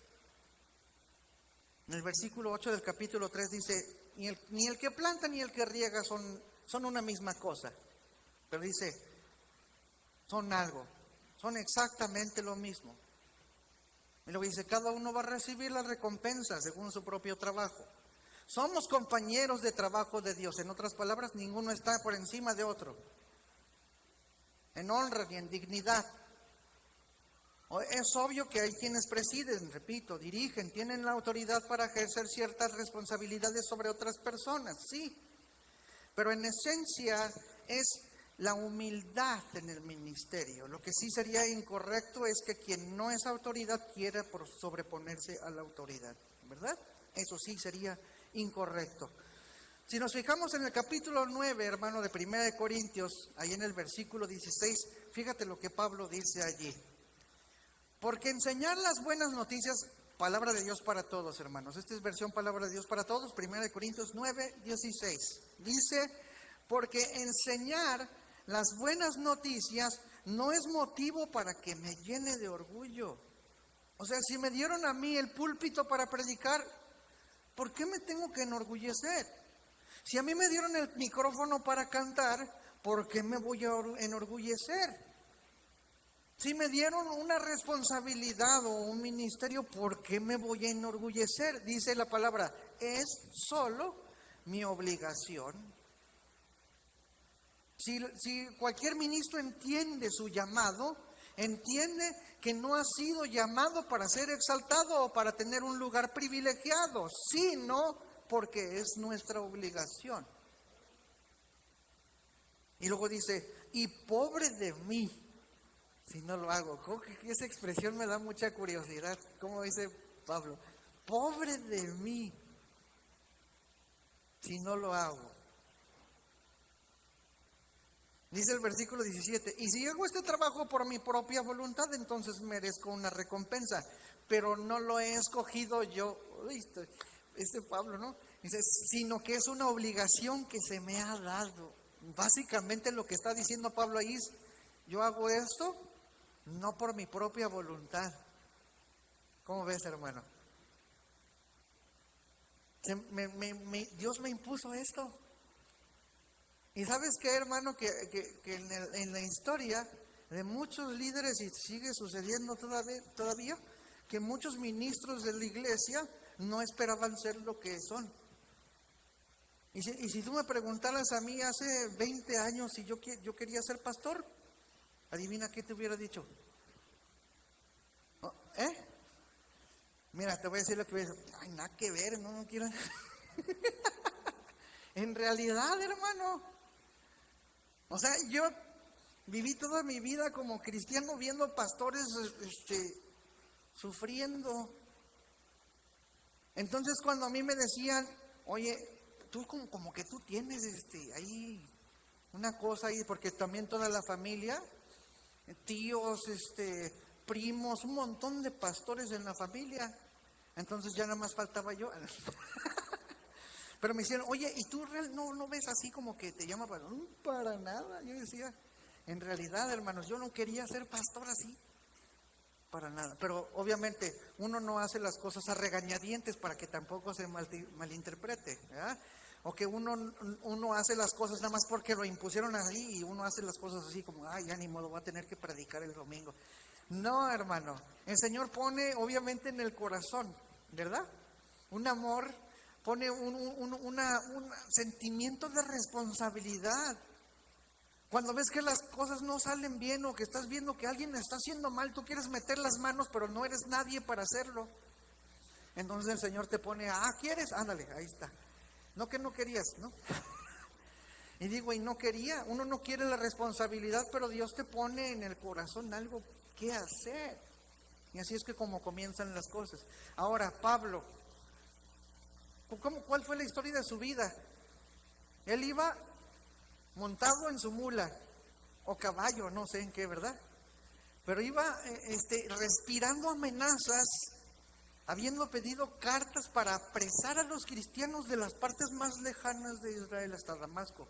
En el versículo 8 del capítulo 3 dice, ni el que planta ni el que riega son una misma cosa. Pero dice, son algo, son exactamente lo mismo. Y luego dice, cada uno va a recibir la recompensa según su propio trabajo. Somos compañeros de trabajo de Dios. En otras palabras, ninguno está por encima de otro. En honra y en dignidad. Es obvio que hay quienes presiden, repito, dirigen, tienen la autoridad para ejercer ciertas responsabilidades sobre otras personas, sí. Pero en esencia es la humildad en el ministerio. Lo que sí sería incorrecto es que quien no es autoridad quiera sobreponerse a la autoridad, ¿verdad? Eso sí sería incorrecto. Si nos fijamos en el capítulo 9, hermano, de 1 Corintios, ahí en el versículo 16, fíjate lo que Pablo dice allí. Porque enseñar las buenas noticias, palabra de Dios para todos, hermanos. Esta es versión palabra de Dios para todos, 1 Corintios 9, 16. Dice, porque enseñar las buenas noticias no es motivo para que me llene de orgullo. O sea, si me dieron a mí el púlpito para predicar, ¿por qué me tengo que enorgullecer? Si a mí me dieron el micrófono para cantar, ¿por qué me voy a enorgullecer? Si me dieron una responsabilidad o un ministerio, ¿por qué me voy a enorgullecer? Dice la palabra, es solo mi obligación. Si cualquier ministro entiende su llamado, entiende que no ha sido llamado para ser exaltado o para tener un lugar privilegiado, sino porque es nuestra obligación. Y luego dice, y pobre de mí si no lo hago. Esa expresión me da mucha curiosidad. ¿Cómo dice Pablo? Pobre de mí si no lo hago. Dice el versículo 17, y si hago este trabajo por mi propia voluntad, entonces merezco una recompensa, pero no lo he escogido yo. Uy, Pablo, ¿no? Dice, sino que es una obligación que se me ha dado. Básicamente lo que está diciendo Pablo ahí es, yo hago esto no por mi propia voluntad. ¿Cómo ves, hermano? Dios me impuso esto. Y ¿sabes qué, hermano? Que en la historia de muchos líderes, y sigue sucediendo todavía, que muchos ministros de la iglesia no esperaban ser lo que son. Y si tú me preguntaras a mí hace 20 años si yo quería ser pastor, adivina qué te hubiera dicho. Mira, te voy a decir lo que voy a decir. Ay, nada que ver, no quiero. En realidad, hermano, o sea, yo viví toda mi vida como cristiano viendo pastores sufriendo. Entonces cuando a mí me decían, oye, tú como que tú tienes ahí una cosa ahí, porque también toda la familia, tíos, primos, un montón de pastores en la familia. Entonces ya nada más faltaba yo. Pero me decían, oye, ¿y tú no ves así como que te llama para nada? Yo decía, en realidad, hermanos, yo no quería ser pastor así, para nada. Pero obviamente uno no hace las cosas a regañadientes para que tampoco se malinterprete, ¿verdad? O que uno hace las cosas nada más porque lo impusieron así, y uno hace las cosas así como, ay, ya ni modo, voy a tener que predicar el domingo. No, hermano, el Señor pone obviamente en el corazón, ¿verdad? Un amor, pone un sentimiento de responsabilidad. Cuando ves que las cosas no salen bien o que estás viendo que alguien está haciendo mal, tú quieres meter las manos, pero no eres nadie para hacerlo. Entonces el Señor te pone, ¿quieres? Ándale, ahí está. No que no querías, ¿no? Y digo, y no quería, uno no quiere la responsabilidad, pero Dios te pone en el corazón algo que hacer. Y así es que como comienzan las cosas. Ahora, Pablo, ¿cuál fue la historia de su vida? Él iba montado en su mula o caballo, no sé en qué, ¿verdad? Pero iba respirando amenazas, habiendo pedido cartas para apresar a los cristianos de las partes más lejanas de Israel hasta Damasco.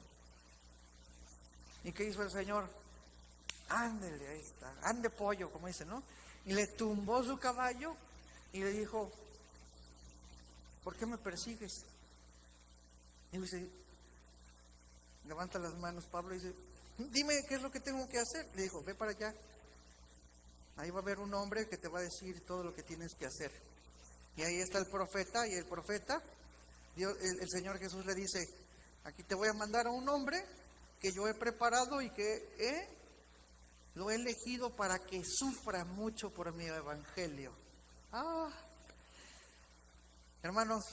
¿Y qué hizo el Señor? Ándele, ahí está, ande pollo, como dice, ¿no? Y le tumbó su caballo y le dijo, ¿por qué me persigues? Y dice, levanta las manos Pablo y dice, dime qué es lo que tengo que hacer. Le dijo, ve para allá, ahí va a haber un hombre que te va a decir todo lo que tienes que hacer. Y ahí está el profeta, y el profeta, el Señor Jesús le dice, aquí te voy a mandar a un hombre que yo he preparado y que he lo he elegido para que sufra mucho por mi evangelio. Hermanos,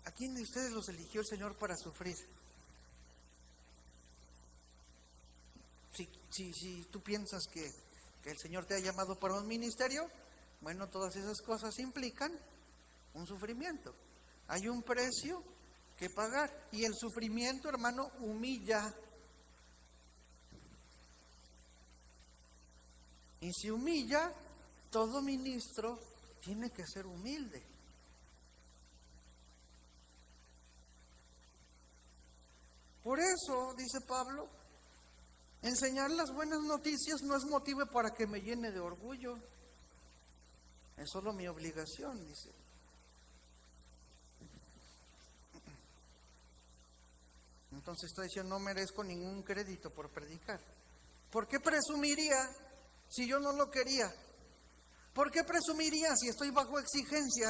¿a quién de ustedes los eligió el Señor para sufrir? Si tú piensas que el Señor te ha llamado para un ministerio, bueno, todas esas cosas implican un sufrimiento. Hay un precio que pagar. Y el sufrimiento, hermano, humilla. Y si humilla, todo ministro tiene que ser humilde. Por eso, dice Pablo, enseñar las buenas noticias no es motivo para que me llene de orgullo. Es solo mi obligación, dice. Entonces está diciendo, no merezco ningún crédito por predicar. ¿Por qué presumiría si yo no lo quería? ¿Por qué presumiría si estoy bajo exigencia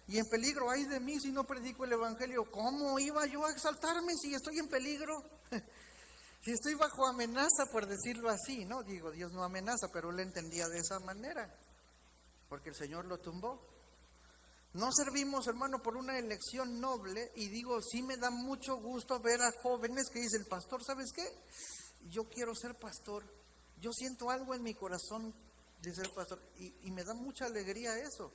y en peligro? Ay de mí si no predico el evangelio. ¿Cómo iba yo a exaltarme si estoy en peligro? Si estoy bajo amenaza, por decirlo así, ¿no? Digo, Dios no amenaza, pero él entendía de esa manera, porque el Señor lo tumbó. No servimos, hermano, por una elección noble. Y digo, sí me da mucho gusto ver a jóvenes que dicen, pastor, ¿sabes qué? Yo quiero ser pastor. Yo siento algo en mi corazón de ser pastor. Y me da mucha alegría eso.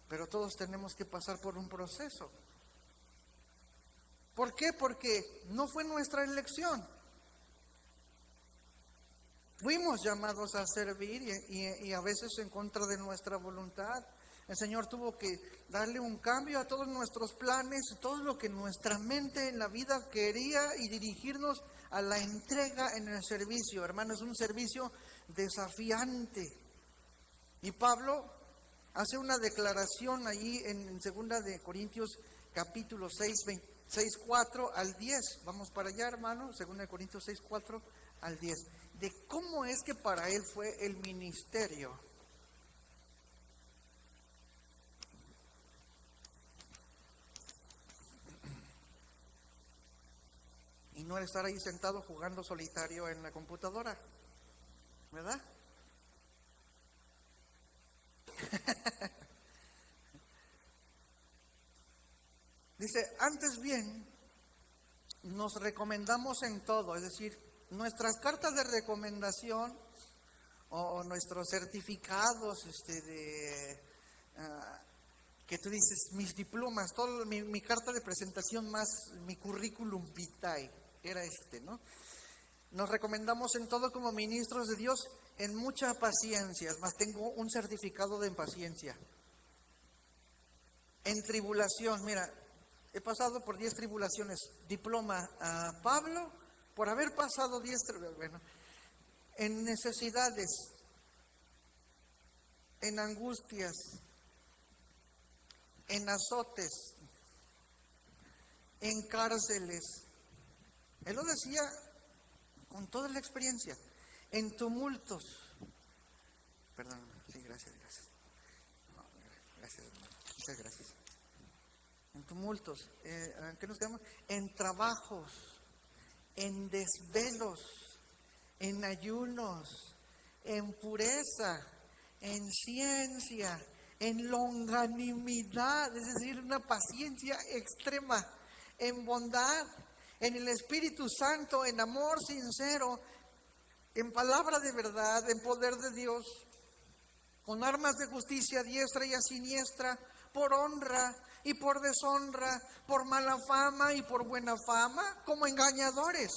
Pero todos tenemos que pasar por un proceso. ¿Por qué? Porque no fue nuestra elección. Fuimos llamados a servir y a veces en contra de nuestra voluntad. El Señor tuvo que darle un cambio a todos nuestros planes, todo lo que nuestra mente en la vida quería, y dirigirnos a la entrega en el servicio. Hermano, es un servicio desafiante. Y Pablo hace una declaración allí en 2 de Corintios capítulo 6, 4 al 10. Vamos para allá, hermano. 2 de Corintios 6, 4 al 10. De cómo es que para él fue el ministerio. Y no estar ahí sentado jugando solitario en la computadora, ¿verdad? Dice, antes bien, nos recomendamos en todo, es decir, nuestras cartas de recomendación o nuestros certificados que tú dices, mis diplomas, todo mi carta de presentación más mi currículum vitae era ¿no? Nos recomendamos en todo como ministros de Dios en mucha paciencia, más tengo un certificado de paciencia. En tribulación, mira, he pasado por 10 tribulaciones, diploma a Pablo por haber pasado 10, bueno, en necesidades, en angustias, en azotes, en cárceles. Él lo decía con toda la experiencia, en tumultos. Perdón, sí, gracias. No, gracias, hermano, muchas gracias. En tumultos, ¿qué nos quedamos? En trabajos, en desvelos, en ayunos, en pureza, en ciencia, en longanimidad, es decir, una paciencia extrema, en bondad, en el Espíritu Santo, en amor sincero, en palabra de verdad, en poder de Dios, con armas de justicia a diestra y a siniestra, por honra y por deshonra, por mala fama y por buena fama, como engañadores,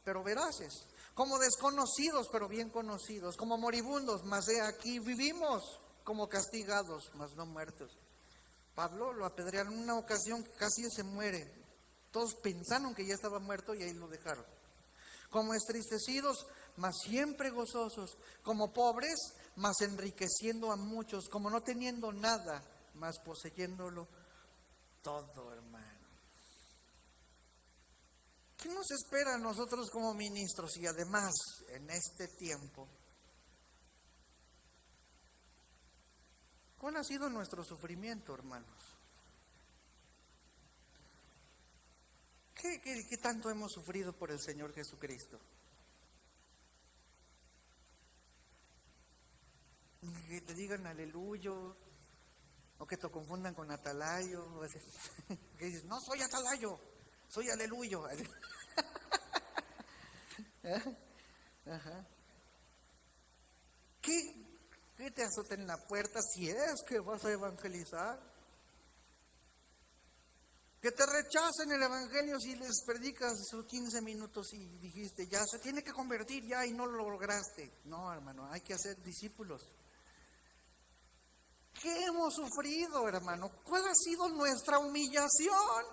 pero veraces, como desconocidos, pero bien conocidos, como moribundos, mas he aquí vivimos, como castigados, mas no muertos. Pablo lo apedrearon en una ocasión que casi se muere. Todos pensaron que ya estaba muerto y ahí lo dejaron. Como entristecidos, mas siempre gozosos, como pobres, mas enriqueciendo a muchos, como no teniendo nada, mas poseyéndolo todo, hermano. ¿Qué nos espera a nosotros como ministros? Y además, en este tiempo, ¿cuál ha sido nuestro sufrimiento, hermanos? ¿Qué tanto hemos sufrido por el Señor Jesucristo? Que te digan aleluya, o que te confundan con atalayo, o así, que dices, no soy atalayo, soy aleluyo. Ajá. ¿Qué te azoten en la puerta si es que vas a evangelizar? Que te rechacen el evangelio si les predicas sus 15 minutos y dijiste, ya se tiene que convertir ya y no lo lograste. No, hermano, hay que hacer discípulos. ¿Qué hemos sufrido, hermano? ¿Cuál ha sido nuestra humillación?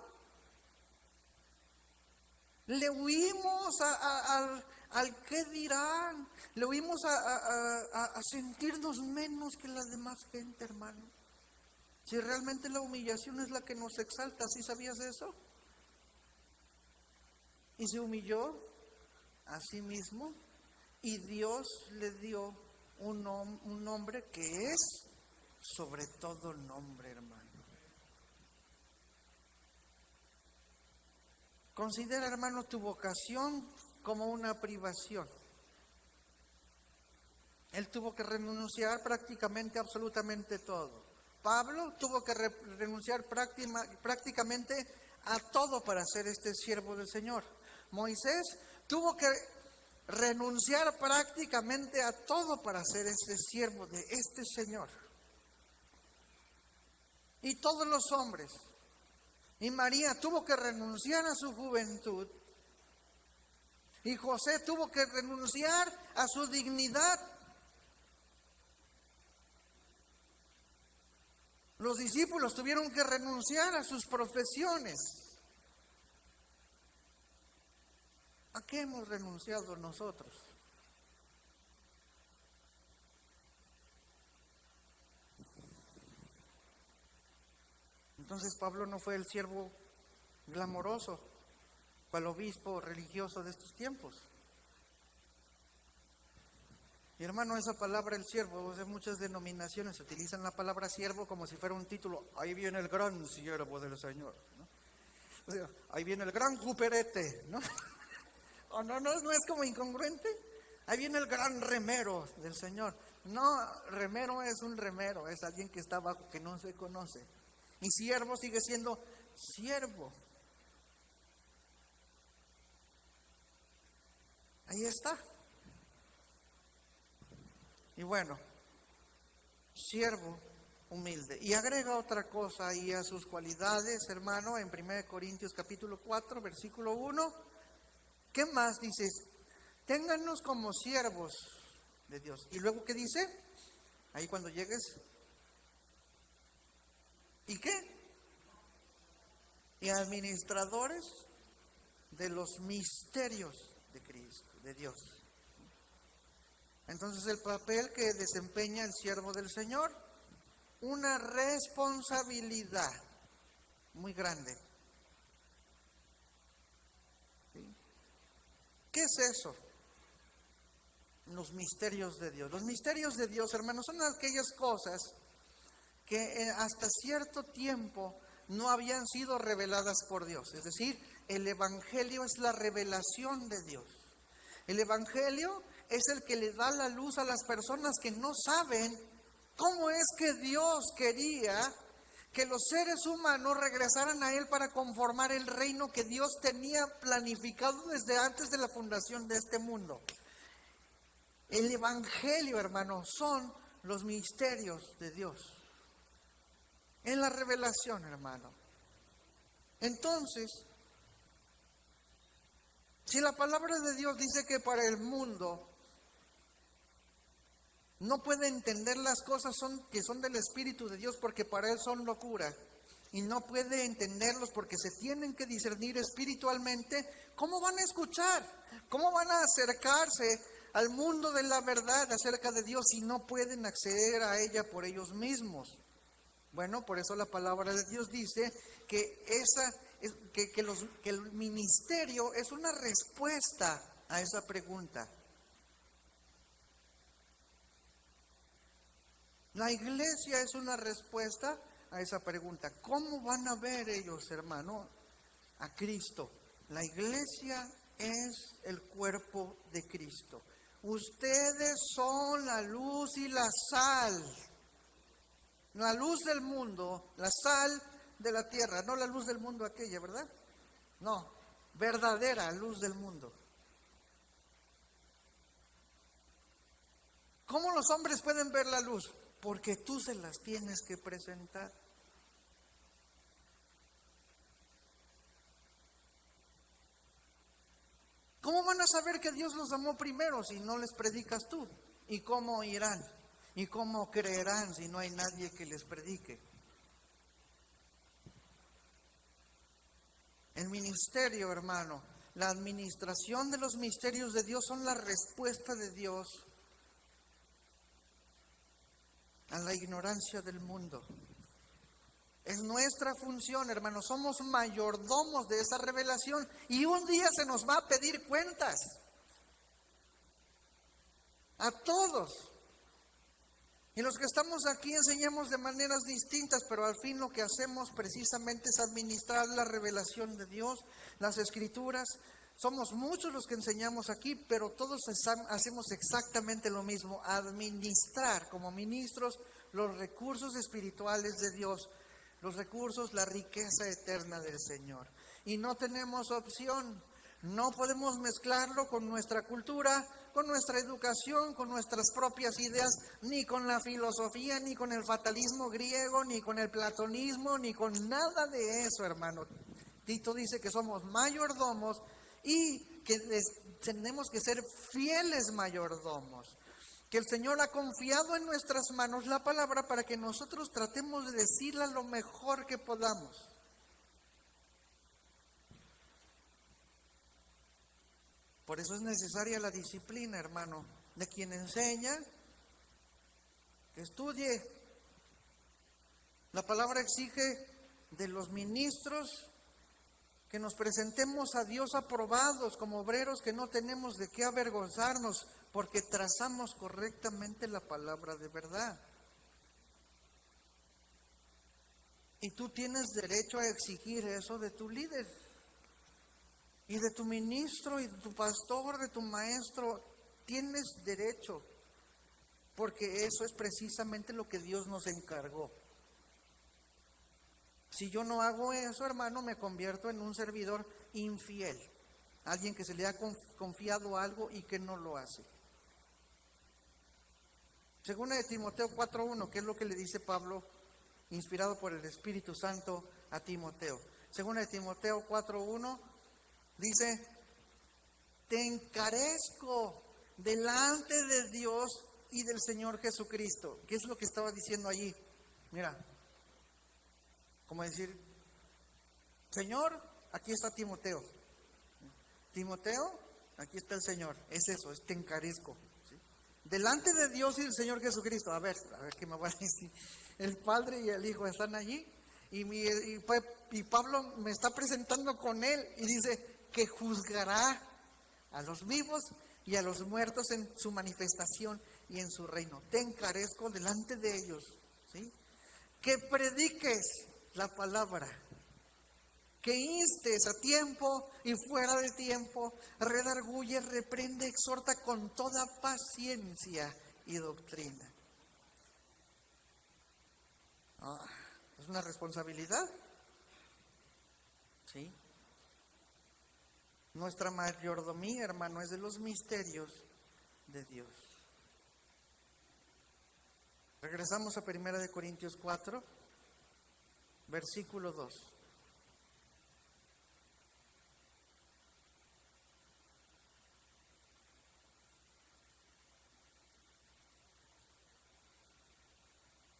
Le huimos al qué dirán, le huimos a sentirnos menos que la demás gente, hermano. Si realmente la humillación es la que nos exalta, ¿sí sabías eso? Y se humilló a sí mismo y Dios le dio un nombre que es sobre todo nombre, hermano. Considera, hermano, tu vocación como una privación. Él tuvo que renunciar prácticamente absolutamente todo. Pablo tuvo que renunciar prácticamente a todo para ser este siervo del Señor. Moisés tuvo que renunciar prácticamente a todo para ser este siervo de este Señor. Y todos los hombres. Y María tuvo que renunciar a su juventud. Y José tuvo que renunciar a su dignidad. Los discípulos tuvieron que renunciar a sus profesiones. ¿A qué hemos renunciado nosotros? Entonces Pablo no fue el siervo glamoroso, cual obispo religioso de estos tiempos. Y hermano, esa palabra el siervo, en muchas denominaciones utilizan la palabra siervo como si fuera un título. Ahí viene el gran siervo del Señor, ¿no? O sea, ahí viene el gran cuperete, ¿no? ¿O no es como incongruente? Ahí viene el gran remero del Señor. No, remero es un remero, es alguien que está abajo, que no se conoce. Y siervo sigue siendo siervo. Ahí está. Y bueno, siervo humilde. Y agrega otra cosa ahí a sus cualidades, hermano, en 1 Corintios capítulo 4, versículo 1. ¿Qué más dices? Téngannos como siervos de Dios. ¿Y luego qué dice? Ahí cuando llegues. ¿Y qué? Y administradores de los misterios de Cristo, de Dios. Entonces el papel que desempeña el siervo del Señor, una responsabilidad muy grande. ¿Sí? ¿Qué es eso? Los misterios de Dios. Los misterios de Dios, hermanos, son aquellas cosas que hasta cierto tiempo no habían sido reveladas por Dios. Es decir, el Evangelio es la revelación de Dios. El Evangelio es el que le da la luz a las personas que no saben cómo es que Dios quería que los seres humanos regresaran a Él para conformar el reino que Dios tenía planificado desde antes de la fundación de este mundo. El Evangelio, hermano, son los misterios de Dios. En la revelación, hermano. Entonces, si la palabra de Dios dice que para el mundo no puede entender las cosas que son del Espíritu de Dios porque para él son locura, y no puede entenderlos porque se tienen que discernir espiritualmente, ¿cómo van a escuchar? ¿Cómo van a acercarse al mundo de la verdad acerca de Dios si no pueden acceder a ella por ellos mismos? Bueno, por eso la palabra de Dios dice que el ministerio es una respuesta a esa pregunta. La iglesia es una respuesta a esa pregunta. ¿Cómo van a ver ellos, hermano, a Cristo? La iglesia es el cuerpo de Cristo. Ustedes son la luz y la sal. La luz del mundo, la sal de la tierra, no la luz del mundo aquella, ¿verdad? No, verdadera luz del mundo. ¿Cómo los hombres pueden ver la luz? Porque tú se las tienes que presentar. ¿Cómo van a saber que Dios los amó primero si no les predicas tú? ¿Y cómo irán? ¿Y cómo creerán si no hay nadie que les predique? El ministerio, hermano, la administración de los misterios de Dios son la respuesta de Dios a la ignorancia del mundo. Es nuestra función, hermanos, somos mayordomos de esa revelación y un día se nos va a pedir cuentas. A todos. Y los que estamos aquí enseñamos de maneras distintas, pero al fin lo que hacemos precisamente es administrar la revelación de Dios, las Escrituras. Somos muchos los que enseñamos aquí, pero todos hacemos exactamente lo mismo, administrar como ministros los recursos espirituales de Dios, los recursos, la riqueza eterna del Señor. Y no tenemos opción, no podemos mezclarlo con nuestra cultura, con nuestra educación, con nuestras propias ideas, ni con la filosofía, ni con el fatalismo griego, ni con el platonismo, ni con nada de eso, hermano. Tito dice que somos mayordomos y que tenemos que ser fieles mayordomos. Que el Señor ha confiado en nuestras manos la palabra para que nosotros tratemos de decirla lo mejor que podamos. Por eso es necesaria la disciplina, hermano, de quien enseña, que estudie. La palabra exige de los ministros que nos presentemos a Dios aprobados como obreros que no tenemos de qué avergonzarnos, porque trazamos correctamente la palabra de verdad. Y tú tienes derecho a exigir eso de tu líder, y de tu ministro, y de tu pastor, de tu maestro. Tienes derecho, porque eso es precisamente lo que Dios nos encargó. Si yo no hago eso, hermano, me convierto en un servidor infiel, alguien que se le ha confiado algo y que no lo hace. Segunda de Timoteo 4:1, ¿qué es lo que le dice Pablo, inspirado por el Espíritu Santo, a Timoteo? Segunda de Timoteo 4:1 dice: te encarezco delante de Dios y del Señor Jesucristo. ¿Qué es lo que estaba diciendo allí? Mira, como decir: Señor, aquí está Timoteo. Timoteo, aquí está el Señor. Es eso, es te encarezco. Delante de Dios y del Señor Jesucristo. A ver qué me va a decir. El Padre y el Hijo están allí y Pablo me está presentando con él y dice que juzgará a los vivos y a los muertos en su manifestación y en su reino. Te encarezco delante de ellos, ¿sí? Que prediques la palabra, que instes a tiempo y fuera de tiempo, redarguye, reprende, exhorta con toda paciencia y doctrina. ¿Es una responsabilidad? Sí. Nuestra mayordomía, hermano, es de los misterios de Dios. Regresamos a 1 Corintios 4, versículo 2.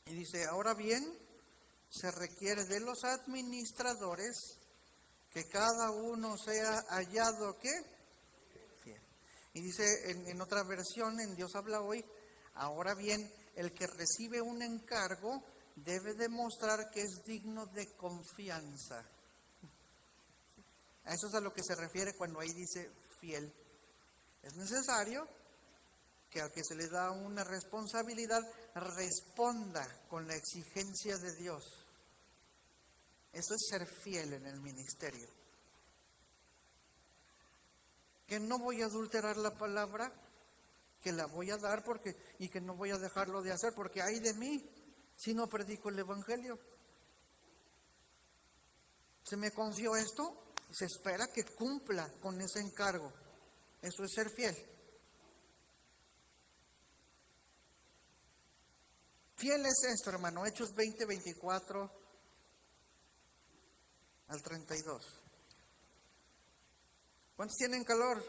Y dice: ahora bien, se requiere de los administradores que cada uno sea hallado, ¿qué? Fiel. Y dice en otra versión, en Dios habla hoy: ahora bien, el que recibe un encargo debe demostrar que es digno de confianza. A eso es a lo que se refiere cuando ahí dice fiel. Es necesario que al que se le da una responsabilidad responda con la exigencia de Dios. Eso es ser fiel en el ministerio. que no voy a adulterar la palabra, que la voy a dar y que no voy a dejarlo de hacer, porque hay de mí si no predico el evangelio. Se me confió esto, se espera que cumpla con ese encargo. Eso es ser fiel. Fiel es esto, hermano. Hechos 20, 24 al 32. ¿Cuántos tienen calor?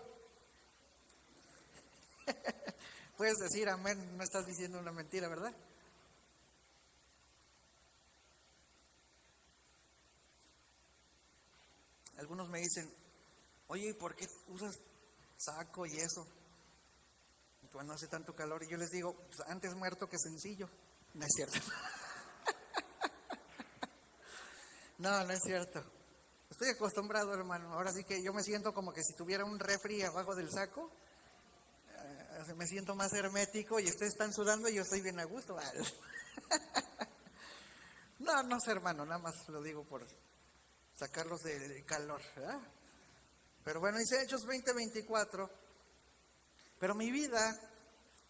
Puedes decir amén, no estás diciendo una mentira, ¿verdad? Algunos me dicen, oye, ¿y por qué usas saco y eso? Cuando hace tanto calor. Y yo les digo, pues antes muerto que sencillo. No es cierto. No, no es cierto. Estoy acostumbrado, hermano. Ahora sí que yo me siento como que si tuviera un refri abajo del saco. Me siento más hermético y ustedes están sudando y yo estoy bien a gusto. No sé, hermano, nada más lo digo por sacarlos de calor, ¿verdad? Pero bueno, dice Hechos 20, 24. Pero mi vida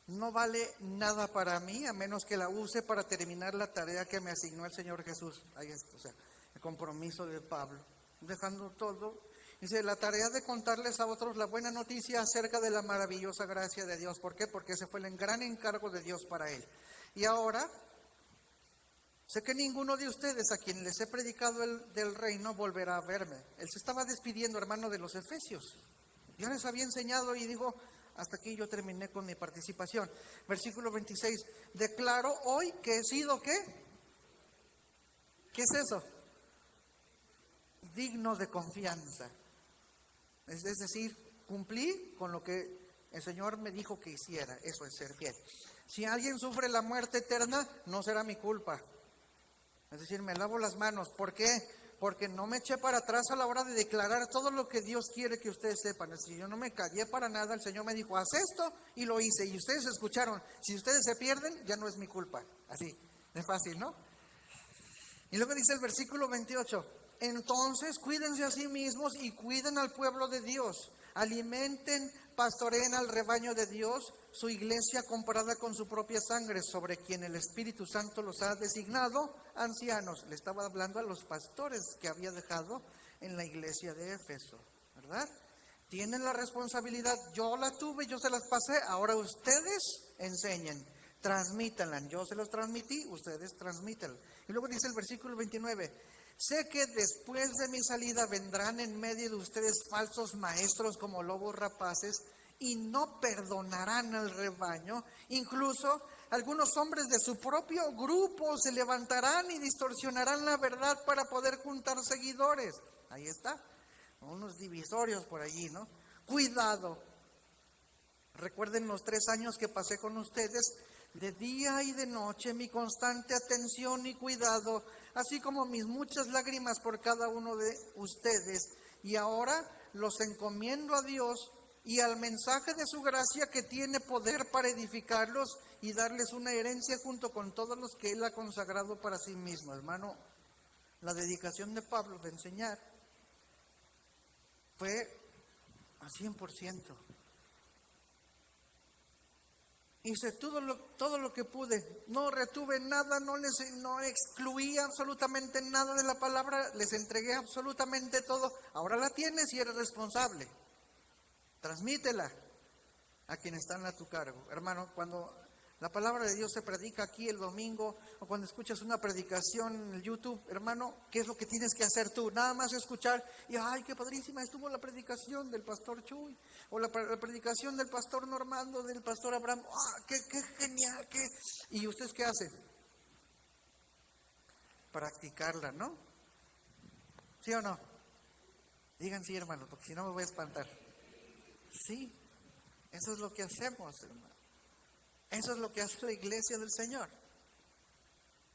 no vale nada para mí a menos que la use para terminar la tarea que me asignó el Señor Jesús. Ahí está, o sea, el compromiso de Pablo, dejando todo. Dice, la tarea de contarles a otros la buena noticia acerca de la maravillosa gracia de Dios. ¿Por qué? Porque ese fue el gran encargo de Dios para él. Y ahora, sé que ninguno de ustedes a quien les he predicado del reino volverá a verme. Él se estaba despidiendo, hermano, de los efesios. Yo les había enseñado y digo, hasta aquí yo terminé con mi participación. Versículo 26, declaro hoy que he sido, ¿qué? ¿Qué es eso? Digno de confianza. Es decir, cumplí con lo que el Señor me dijo que hiciera. Eso es ser fiel. Si alguien sufre la muerte eterna, no será mi culpa. Es decir, me lavo las manos. ¿Por qué? Porque no me eché para atrás a la hora de declarar todo lo que Dios quiere que ustedes sepan. Si yo no me callé para nada, el Señor me dijo, haz esto, y lo hice. Y ustedes escucharon. Si ustedes se pierden, ya no es mi culpa. Así, es fácil, ¿no? Y luego dice el versículo 28. Entonces cuídense a sí mismos y cuiden al pueblo de Dios. Alimenten, pastoreen al rebaño de Dios, su iglesia comparada con su propia sangre, sobre quien el Espíritu Santo los ha designado ancianos. Le estaba hablando a los pastores que había dejado en la iglesia de Éfeso, ¿verdad? Tienen la responsabilidad, yo la tuve, yo se las pasé, ahora ustedes enseñen, transmítanla. Yo se los transmití, ustedes transmítanla. Y luego dice el versículo 29. Sé que después de mi salida vendrán en medio de ustedes falsos maestros como lobos rapaces y no perdonarán al rebaño. Incluso algunos hombres de su propio grupo se levantarán y distorsionarán la verdad para poder juntar seguidores. Ahí está, unos divisorios por allí, ¿no? Cuidado. Recuerden los 3 años que pasé con ustedes, de día y de noche, mi constante atención y cuidado, así como mis muchas lágrimas por cada uno de ustedes. Y ahora los encomiendo a Dios y al mensaje de su gracia que tiene poder para edificarlos y darles una herencia junto con todos los que Él ha consagrado para sí mismo. Hermano, la dedicación de Pablo de enseñar fue a 100%. Hice todo lo que pude, no retuve nada, no excluí absolutamente nada de la palabra, les entregué absolutamente todo. Ahora la tienes y eres responsable. Transmítela a quienes están a tu cargo. Hermano, cuando la palabra de Dios se predica aquí el domingo o cuando escuchas una predicación en el YouTube, hermano, ¿qué es lo que tienes que hacer tú? Nada más escuchar y ¡ay, qué padrísima estuvo la predicación del pastor Chuy! O la predicación del pastor Normando, del pastor Abraham. ¡Ah, qué genial! ¿Y ustedes qué hacen? Practicarla, ¿no? ¿Sí o no? Digan sí, hermano, porque si no me voy a espantar. Sí, eso es lo que hacemos, hermano. Eso es lo que hace la iglesia del Señor.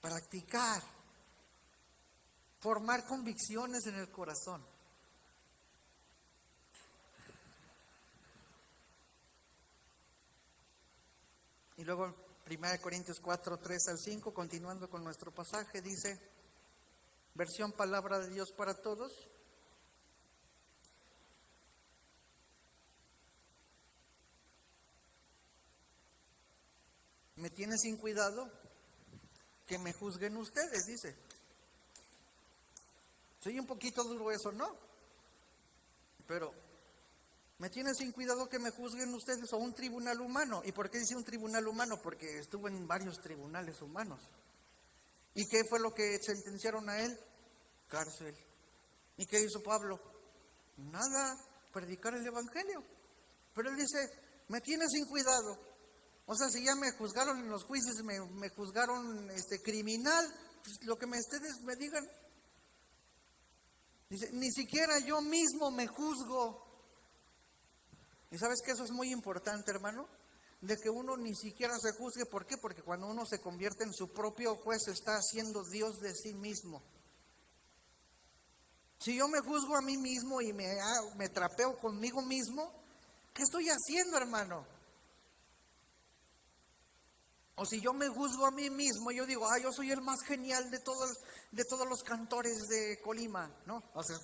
Practicar. Formar convicciones en el corazón. Y luego 1 Corintios 4, 3 al 5, continuando con nuestro pasaje, dice, versión palabra de Dios para todos. me tiene sin cuidado que me juzguen ustedes, dice. Soy un poquito duro eso, ¿no? Pero me tiene sin cuidado que me juzguen ustedes o un tribunal humano. ¿Y por qué dice un tribunal humano? Porque estuvo en varios tribunales humanos. ¿Y qué fue lo que sentenciaron a él? Cárcel. ¿Y qué hizo Pablo? Nada, predicar el evangelio. Pero él dice, me tiene sin cuidado. O sea, si ya me juzgaron en los juicios, me juzgaron criminal, pues lo que ustedes me digan. Dice, ni siquiera yo mismo me juzgo. ¿Y sabes que eso es muy importante, hermano? De que uno ni siquiera se juzgue. ¿Por qué? Porque cuando uno se convierte en su propio juez, está haciendo Dios de sí mismo. Si yo me juzgo a mí mismo y me trapeo conmigo mismo, ¿qué estoy haciendo, hermano? O si yo me juzgo a mí mismo, yo digo, yo soy el más genial de todos los cantores de Colima, ¿no? O sea,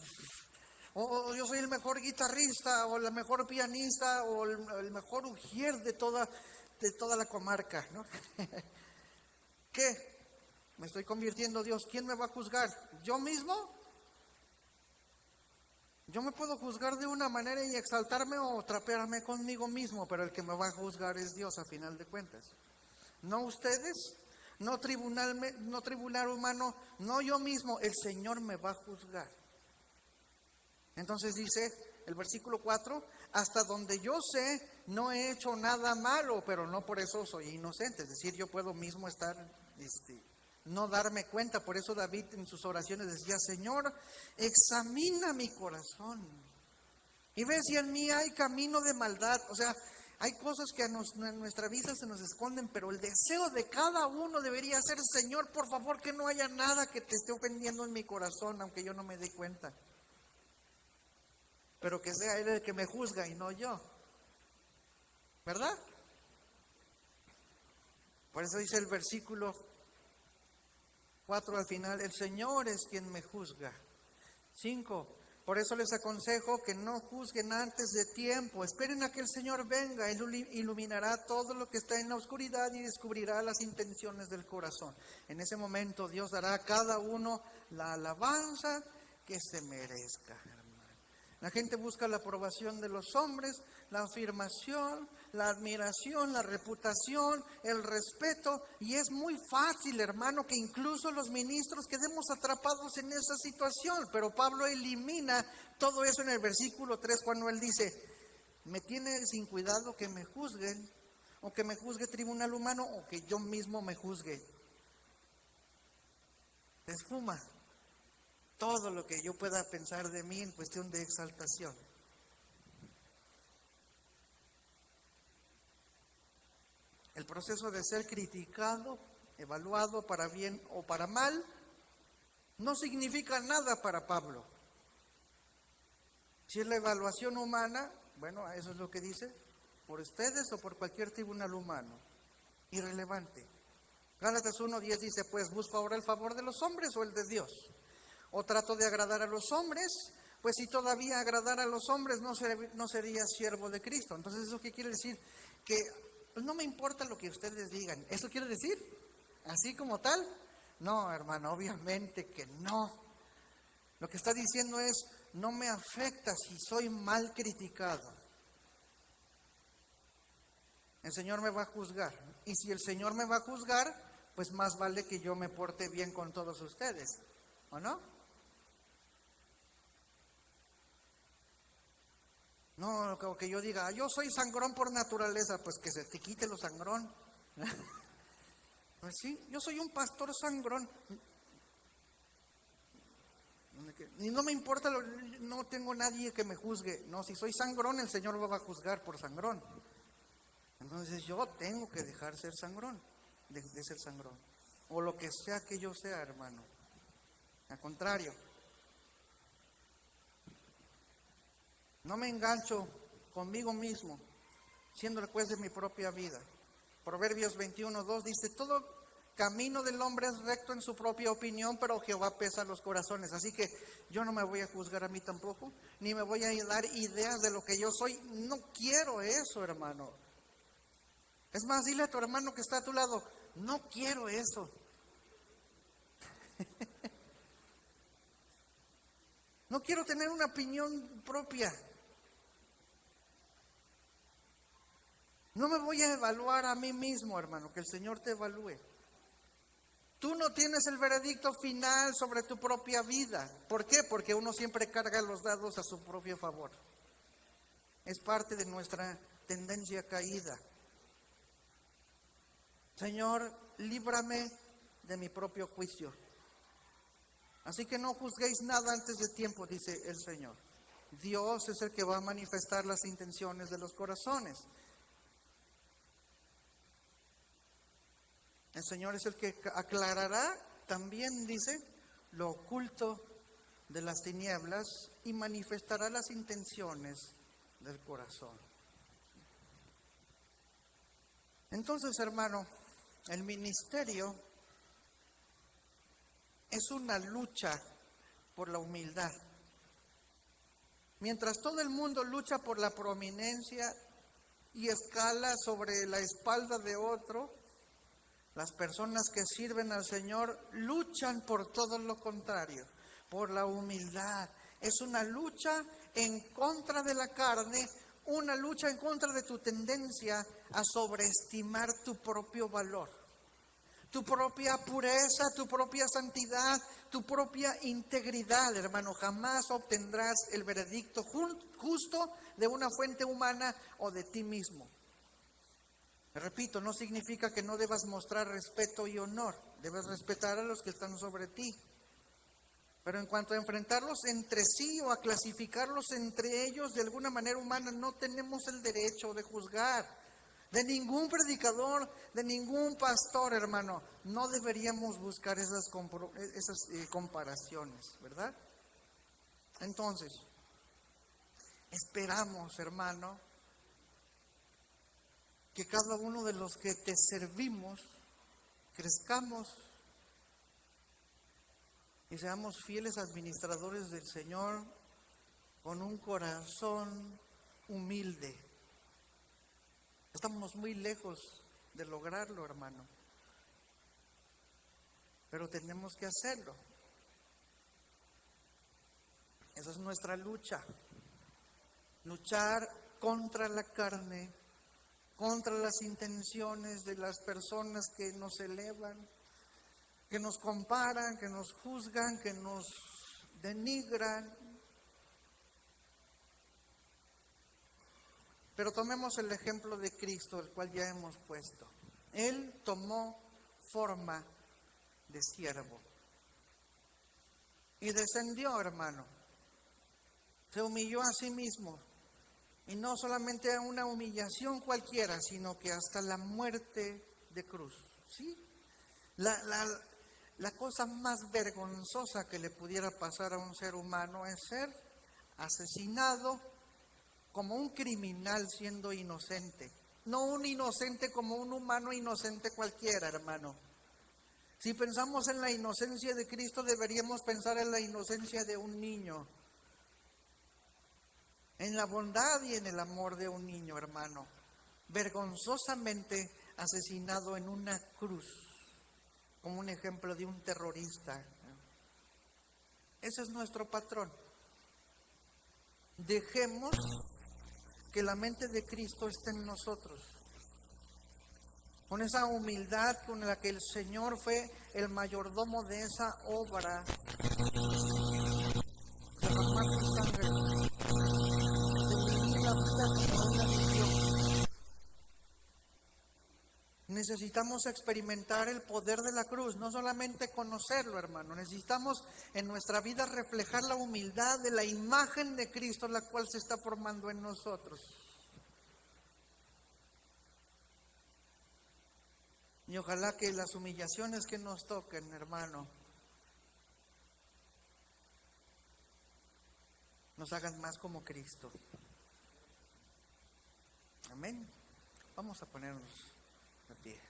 o yo soy el mejor guitarrista, o la mejor pianista, o el mejor ujier de toda la comarca, ¿no? ¿Qué? Me estoy convirtiendo en Dios. ¿Quién me va a juzgar? ¿Yo mismo? Yo me puedo juzgar de una manera y exaltarme o trapearme conmigo mismo, pero el que me va a juzgar es Dios a final de cuentas. No ustedes, no tribunal humano, no yo mismo, el Señor me va a juzgar. Entonces dice el versículo 4, hasta donde yo sé, no he hecho nada malo, pero no por eso soy inocente. Es decir, yo puedo mismo estar, no darme cuenta. Por eso David en sus oraciones decía, Señor, examina mi corazón y ve si en mí hay camino de maldad. O sea, hay cosas que en nuestra vida se nos esconden, pero el deseo de cada uno debería ser, Señor, por favor, que no haya nada que te esté ofendiendo en mi corazón, aunque yo no me dé cuenta. Pero que sea Él el que me juzga y no yo. ¿Verdad? Por eso dice el versículo 4 al final, el Señor es quien me juzga. 5. Por eso les aconsejo que no juzguen antes de tiempo. Esperen a que el Señor venga. Él iluminará todo lo que está en la oscuridad y descubrirá las intenciones del corazón. En ese momento Dios dará a cada uno la alabanza que se merezca. La gente busca la aprobación de los hombres, la afirmación, la admiración, la reputación, el respeto. Y es muy fácil, hermano, que incluso los ministros quedemos atrapados en esa situación. Pero Pablo elimina todo eso en el versículo 3 cuando él dice, me tiene sin cuidado que me juzguen, o que me juzgue tribunal humano, o que yo mismo me juzgue. Esfuma todo lo que yo pueda pensar de mí en cuestión de exaltación. El proceso de ser criticado, evaluado para bien o para mal, no significa nada para Pablo. Si es la evaluación humana, bueno, eso es lo que dice, por ustedes o por cualquier tribunal humano, irrelevante. Gálatas 1:10 dice, pues busco ahora el favor de los hombres o el de Dios. O trato de agradar a los hombres, pues si todavía agradar a los hombres no sería siervo de Cristo. Entonces, ¿eso qué quiere decir? Que pues no me importa lo que ustedes digan. ¿Eso quiere decir? ¿Así como tal? No, hermano, obviamente que no. Lo que está diciendo es, no me afecta si soy mal criticado. El Señor me va a juzgar. Y si el Señor me va a juzgar, pues más vale que yo me porte bien con todos ustedes. ¿O no? No, como que yo diga, yo soy sangrón por naturaleza, pues que se te quite lo sangrón. Pues sí, yo soy un pastor sangrón. Y no me importa, no tengo nadie que me juzgue. No, si soy sangrón, el Señor me va a juzgar por sangrón. Entonces yo tengo que dejar ser sangrón, de ser sangrón. O lo que sea que yo sea, hermano. Al contrario. No me engancho conmigo mismo, siendo el juez de mi propia vida. Proverbios 21:2 dice, todo camino del hombre es recto en su propia opinión, pero Jehová pesa los corazones. Así que yo no me voy a juzgar a mí tampoco, ni me voy a dar ideas de lo que yo soy. No quiero eso, hermano. Es más, dile a tu hermano que está a tu lado, no quiero eso. No quiero tener una opinión propia. No me voy a evaluar a mí mismo, hermano, que el Señor te evalúe. Tú no tienes el veredicto final sobre tu propia vida. ¿Por qué? Porque uno siempre carga los dados a su propio favor. Es parte de nuestra tendencia caída. Señor, líbrame de mi propio juicio. Así que no juzguéis nada antes de tiempo, dice el Señor. Dios es el que va a manifestar las intenciones de los corazones. El Señor es el que aclarará, también dice, lo oculto de las tinieblas y manifestará las intenciones del corazón. Entonces, hermano, el ministerio es una lucha por la humildad. Mientras todo el mundo lucha por la prominencia y escala sobre la espalda de otro, las personas que sirven al Señor luchan por todo lo contrario, por la humildad. Es una lucha en contra de la carne, una lucha en contra de tu tendencia a sobreestimar tu propio valor, tu propia pureza, tu propia santidad, tu propia integridad, hermano. Jamás obtendrás el veredicto justo de una fuente humana o de ti mismo. Repito, no significa que no debas mostrar respeto y honor. Debes respetar a los que están sobre ti. Pero en cuanto a enfrentarlos entre sí o a clasificarlos entre ellos de alguna manera humana, no tenemos el derecho de juzgar. De ningún predicador, de ningún pastor, hermano. No deberíamos buscar esas comparaciones, ¿verdad? Entonces, esperamos, hermano, que cada uno de los que te servimos crezcamos y seamos fieles administradores del Señor con un corazón humilde. Estamos muy lejos de lograrlo, hermano, pero tenemos que hacerlo. Esa es nuestra lucha. Luchar contra la carne, contra las intenciones de las personas que nos elevan, que nos comparan, que nos juzgan, que nos denigran. Pero tomemos el ejemplo de Cristo, el cual ya hemos puesto. Él tomó forma de siervo y descendió, hermano. Se humilló a sí mismo. Y no solamente a una humillación cualquiera, sino que hasta la muerte de cruz. ¿Sí? La cosa más vergonzosa que le pudiera pasar a un ser humano es ser asesinado como un criminal siendo inocente. No un inocente como un humano inocente cualquiera, hermano. Si pensamos en la inocencia de Cristo, deberíamos pensar en la inocencia de un niño. En la bondad y en el amor de un niño, hermano, vergonzosamente asesinado en una cruz, como un ejemplo de un terrorista. Ese es nuestro patrón. Dejemos que la mente de Cristo esté en nosotros, con esa humildad con la que el Señor fue el mayordomo de esa obra, derramar su sangre. Necesitamos experimentar el poder de la cruz, no solamente conocerlo, hermano. Necesitamos en nuestra vida reflejar la humildad de la imagen de Cristo, la cual se está formando en nosotros. Y ojalá que las humillaciones que nos toquen, hermano, nos hagan más como Cristo. Amén. Vamos a ponernos de pie.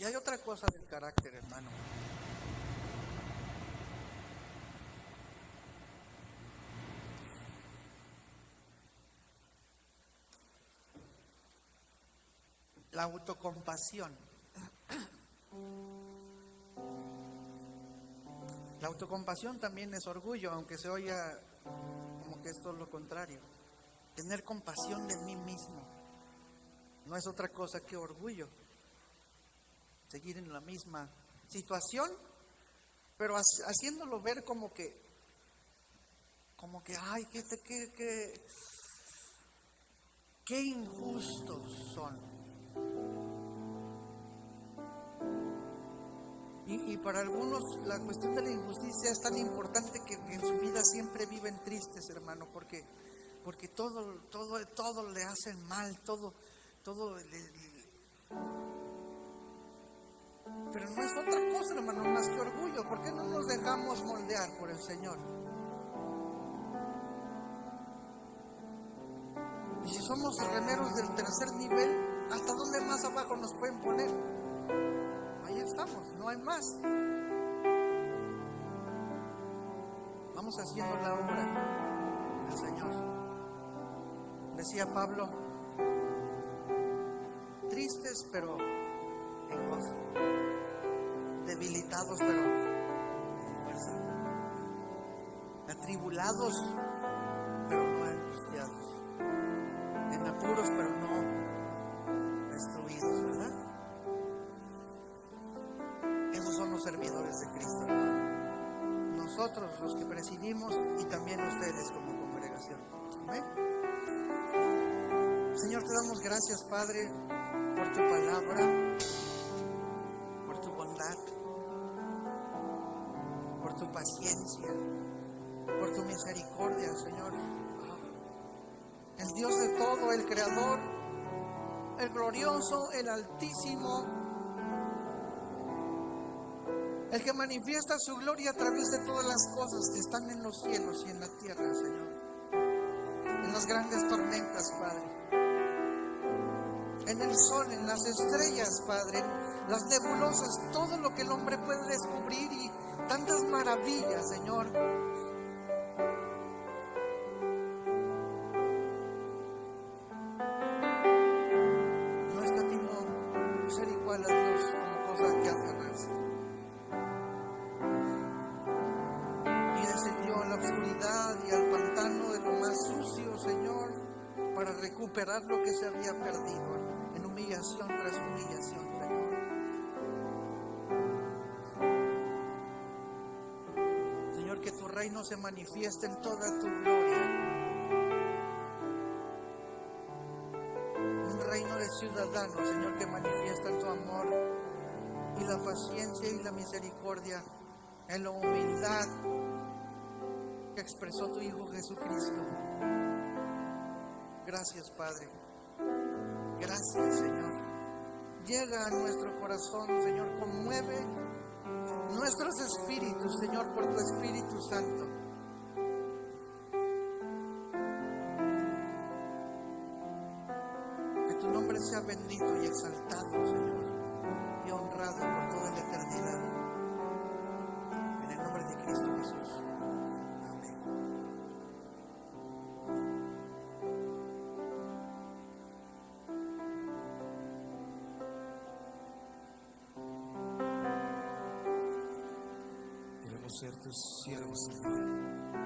Y hay otra cosa del carácter, hermano. La autocompasión. La autocompasión también es orgullo, aunque se oiga como que esto es lo contrario. Tener compasión de mí mismo no es otra cosa que orgullo. Seguir en la misma situación, pero haciéndolo ver como que, ay, qué injustos son. Y para algunos la cuestión de la injusticia es tan importante que en su vida siempre viven tristes, hermano, porque todo le hacen mal, todo pero no es otra cosa, hermano, más que orgullo. ¿Por qué no nos dejamos moldear por el Señor? Y si somos remeros del tercer nivel, ¿hasta dónde más abajo nos pueden poner? Ahí estamos, no hay más. Vamos haciendo la obra del Señor. Decía Pablo, tristes pero en gozo, debilitados pero en fuerza, atribulados pero no angustiados, en apuros pero no destruidos, ¿verdad? Esos son los servidores de Cristo, hermano. Nosotros los que presidimos y también ustedes como congregación. Amén. Señor, te damos gracias, Padre, por tu palabra, por tu bondad, por tu paciencia, por tu misericordia, Señor. El Dios de todo, el Creador, el glorioso, el Altísimo, el que manifiesta su gloria a través de todas las cosas que están en los cielos y en la tierra, Señor. En las grandes tormentas, Padre. En el sol, en las estrellas, Padre, en las nebulosas, todo lo que el hombre puede descubrir y tantas maravillas, Señor. No escatimó ser igual a Dios como cosa que aferrarse. Y descendió a la oscuridad y al pantano de lo más sucio, Señor, para recuperar lo que se había perdido. Humillación tras humillación, Señor. Señor, que tu reino se manifieste en toda tu gloria. Un reino de ciudadanos, Señor, que manifiesta tu amor y la paciencia y la misericordia en la humildad que expresó tu Hijo Jesucristo. Gracias, Padre. Gracias, Señor. Llega a nuestro corazón, Señor, conmueve nuestros espíritus, Señor, por tu Espíritu Santo. Que tu nombre sea bendito y exaltado, Señor, y honrado por toda la eternidad. En el nombre de Cristo Jesús. Ser tus siervos, Señor.